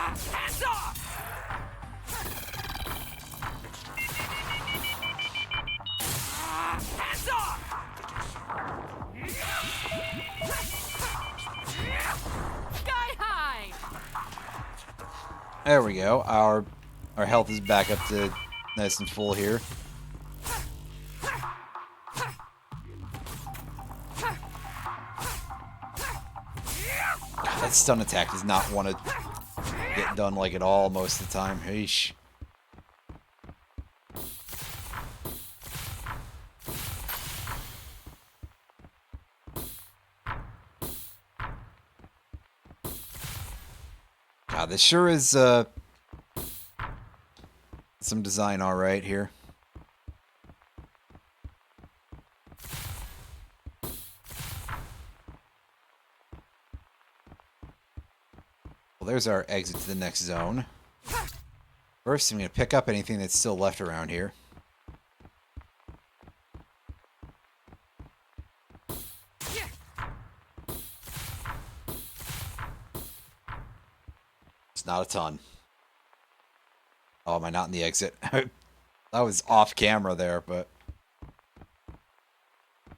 Hands off! Hands off! Sky high! There we go. Our health is back up to nice and full here. God, that stun attack does not want to get done like at all most of the time. Eesh. God, this sure is some design all right here. Well, there's our exit to the next zone. First, I'm going to pick up anything that's still left around here. It's not a ton. Oh, am I not in the exit? I was off camera there, but...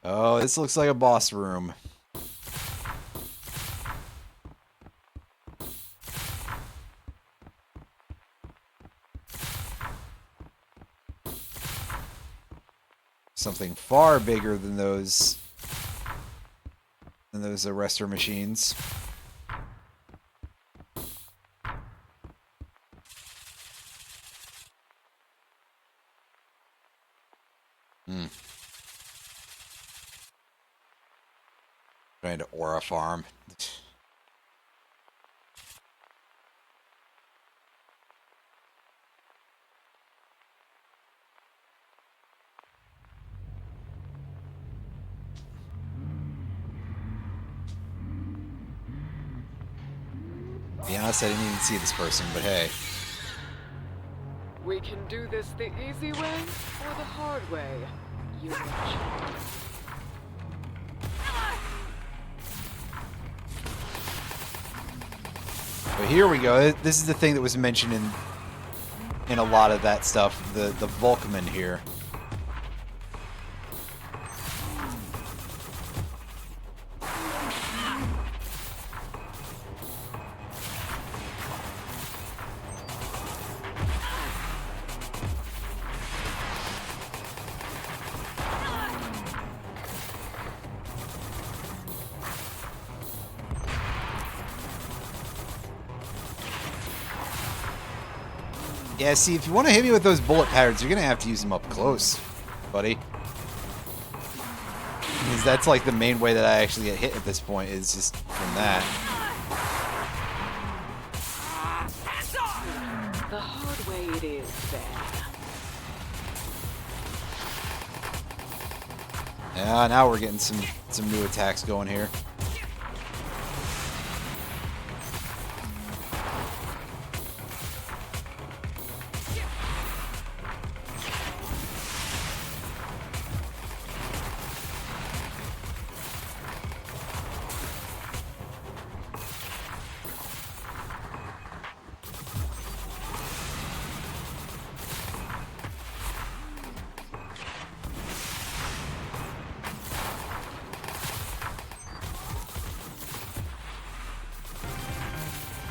Oh, this looks like a boss room. Something far bigger than those arrestor machines. Trying to aura farm. To be honest, I didn't even see this person, but hey. We can do this the easy way or the hard way. You will choose. But here we go. This is the thing that was mentioned in a lot of that stuff. The Volkman here. Yeah, see, if you want to hit me with those bullet patterns, you're going to have to use them up close, buddy. Because that's like the main way that I actually get hit at this point, is just from that. Hands off! The hard way it is, then. Yeah, now we're getting some new attacks going here.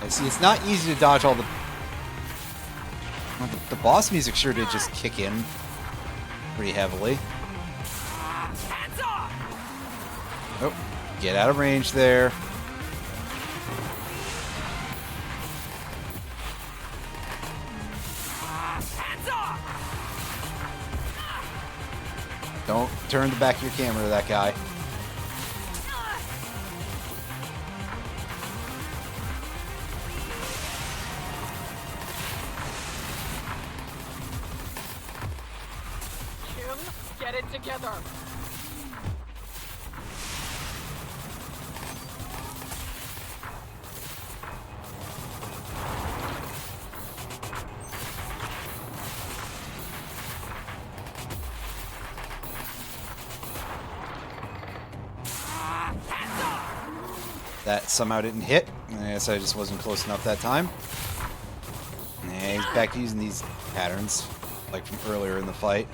See, it's not easy to dodge all the... Well, the boss music sure did just kick in pretty heavily. Hands off! Oh, get out of range there. Hands off! Don't turn the back of your camera to that guy. Kim, get it together. That somehow didn't hit. I guess I just wasn't close enough that time. Yeah, he's back to using these patterns, like from earlier in the fight.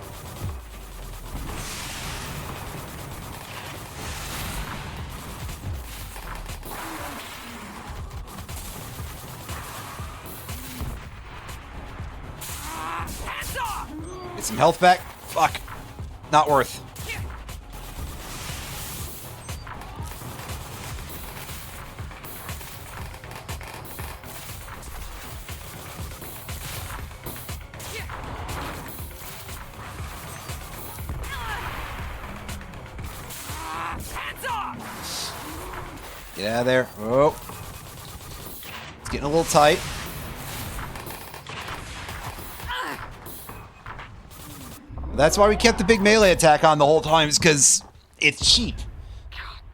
Hands off! Get some health back. Fuck. Not worth. Hands off! Get out of there. Oh. It's getting a little tight. That's why we kept the big melee attack on the whole time, is because it's cheap.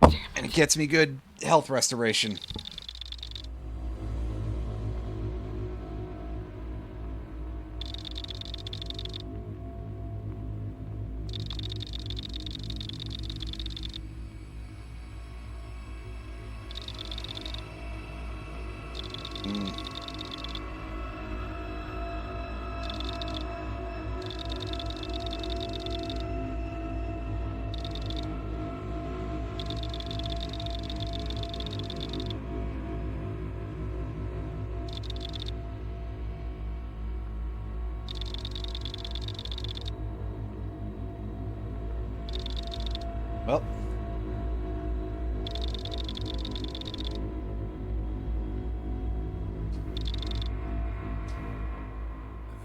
And it gets me good health restoration. Well.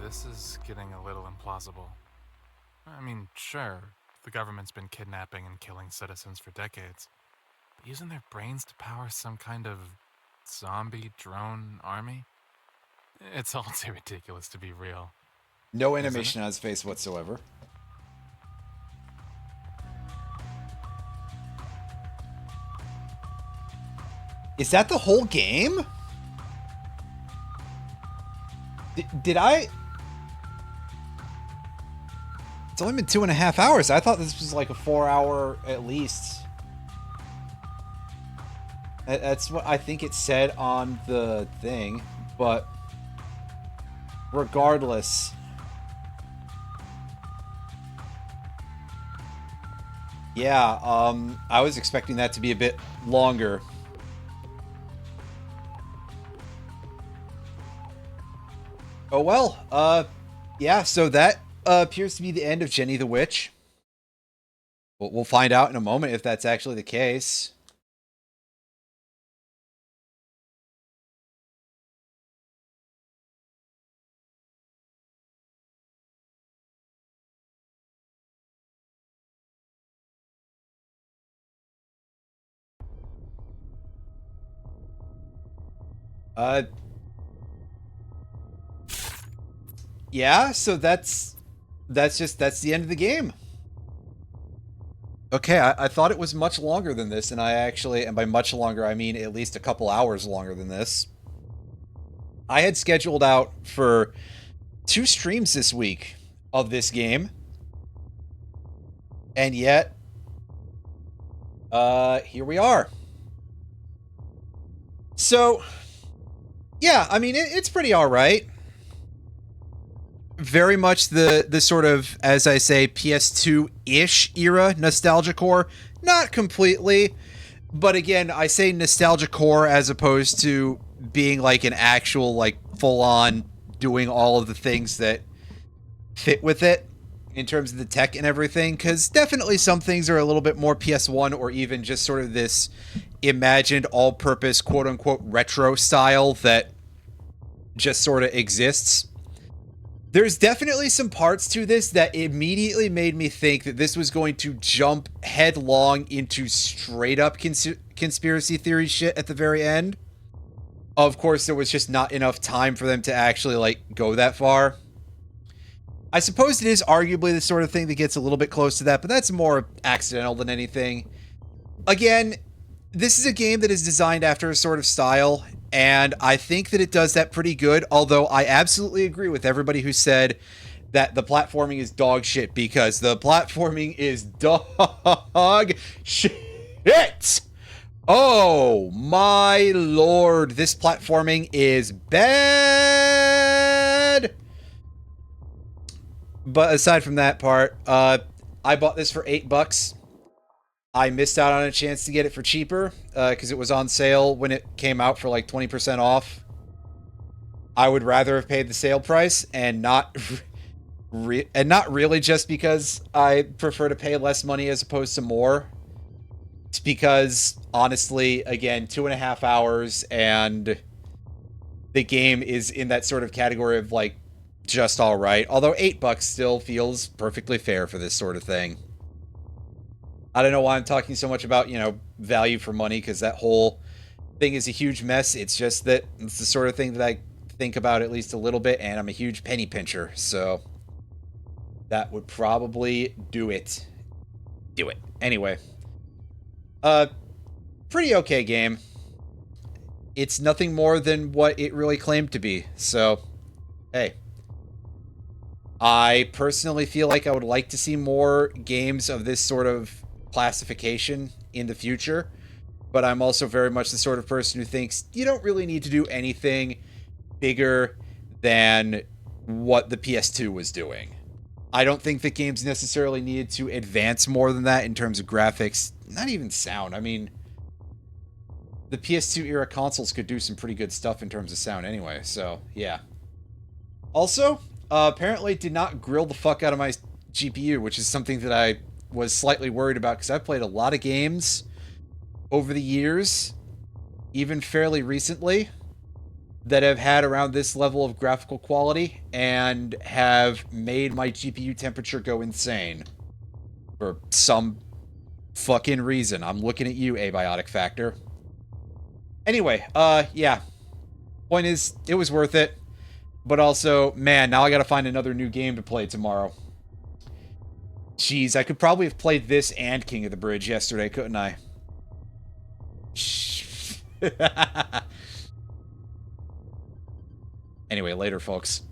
This is getting a little implausible. I mean, sure, the government's been kidnapping and killing citizens for decades, but using their brains to power some kind of zombie drone army? It's all too ridiculous to be real. No animation on his face whatsoever. Is that the whole game? Did I... It's only been 2.5 hours. I thought this was like a 4-hour at least. That's what I think it said on the thing, but regardless... Yeah, I was expecting that to be a bit longer. Oh well, yeah, so that appears to be the end of Jenny the Witch. We'll find out in a moment if that's actually the case. Yeah, so that's the end of the game. Okay, I thought it was much longer than this, and I actually, and by much longer, I mean at least a couple hours longer than this. I had scheduled out for 2 streams this week of this game, and yet, here we are. So, yeah, I mean, it's pretty alright. Very much the sort of, as I say, PS2-ish era nostalgia core. Not completely, but again, I say nostalgia core as opposed to being like an actual, like, full-on doing all of the things that fit with it in terms of the tech and everything, because definitely some things are a little bit more PS1 or even just sort of this imagined all-purpose quote-unquote retro style that just sort of exists. There's definitely some parts to this that immediately made me think that this was going to jump headlong into straight-up conspiracy theory shit at the very end. Of course, there was just not enough time for them to actually, like, go that far. I suppose it is arguably the sort of thing that gets a little bit close to that, but that's more accidental than anything. Again, this is a game that is designed after a sort of style, and I think that it does that pretty good, although I absolutely agree with everybody who said that the platforming is dog shit, because the platforming is dog shit! Oh my lord, this platforming is bad! But aside from that part, I bought this for $8. I missed out on a chance to get it for cheaper, because it was on sale when it came out for like 20% off. I would rather have paid the sale price, and not really just because I prefer to pay less money as opposed to more. It's because, honestly, again, 2.5 hours, and the game is in that sort of category of, like, just alright. Although $8 still feels perfectly fair for this sort of thing. I don't know why I'm talking so much about, you know, value for money, because that whole thing is a huge mess. It's just that it's the sort of thing that I think about at least a little bit, and I'm a huge penny pincher, so that would probably do it. Anyway. Pretty okay game. It's nothing more than what it really claimed to be, so, hey. I personally feel like I would like to see more games of this sort of classification in the future, but I'm also very much the sort of person who thinks you don't really need to do anything bigger than what the PS2 was doing. I don't think that games necessarily needed to advance more than that in terms of graphics, not even sound. I mean, the PS2 era consoles could do some pretty good stuff in terms of sound anyway, so yeah. Also, apparently did not grill the fuck out of my GPU, which is something that I was slightly worried about, because I've played a lot of games over the years, even fairly recently, that have had around this level of graphical quality and have made my GPU temperature go insane for some fucking reason. I'm looking at you, Abiotic Factor. Anyway, yeah. Point is, it was worth it. But also, man, now I gotta find another new game to play tomorrow. Jeez, I could probably have played this and King of the Bridge yesterday, couldn't I? Anyway, later, folks.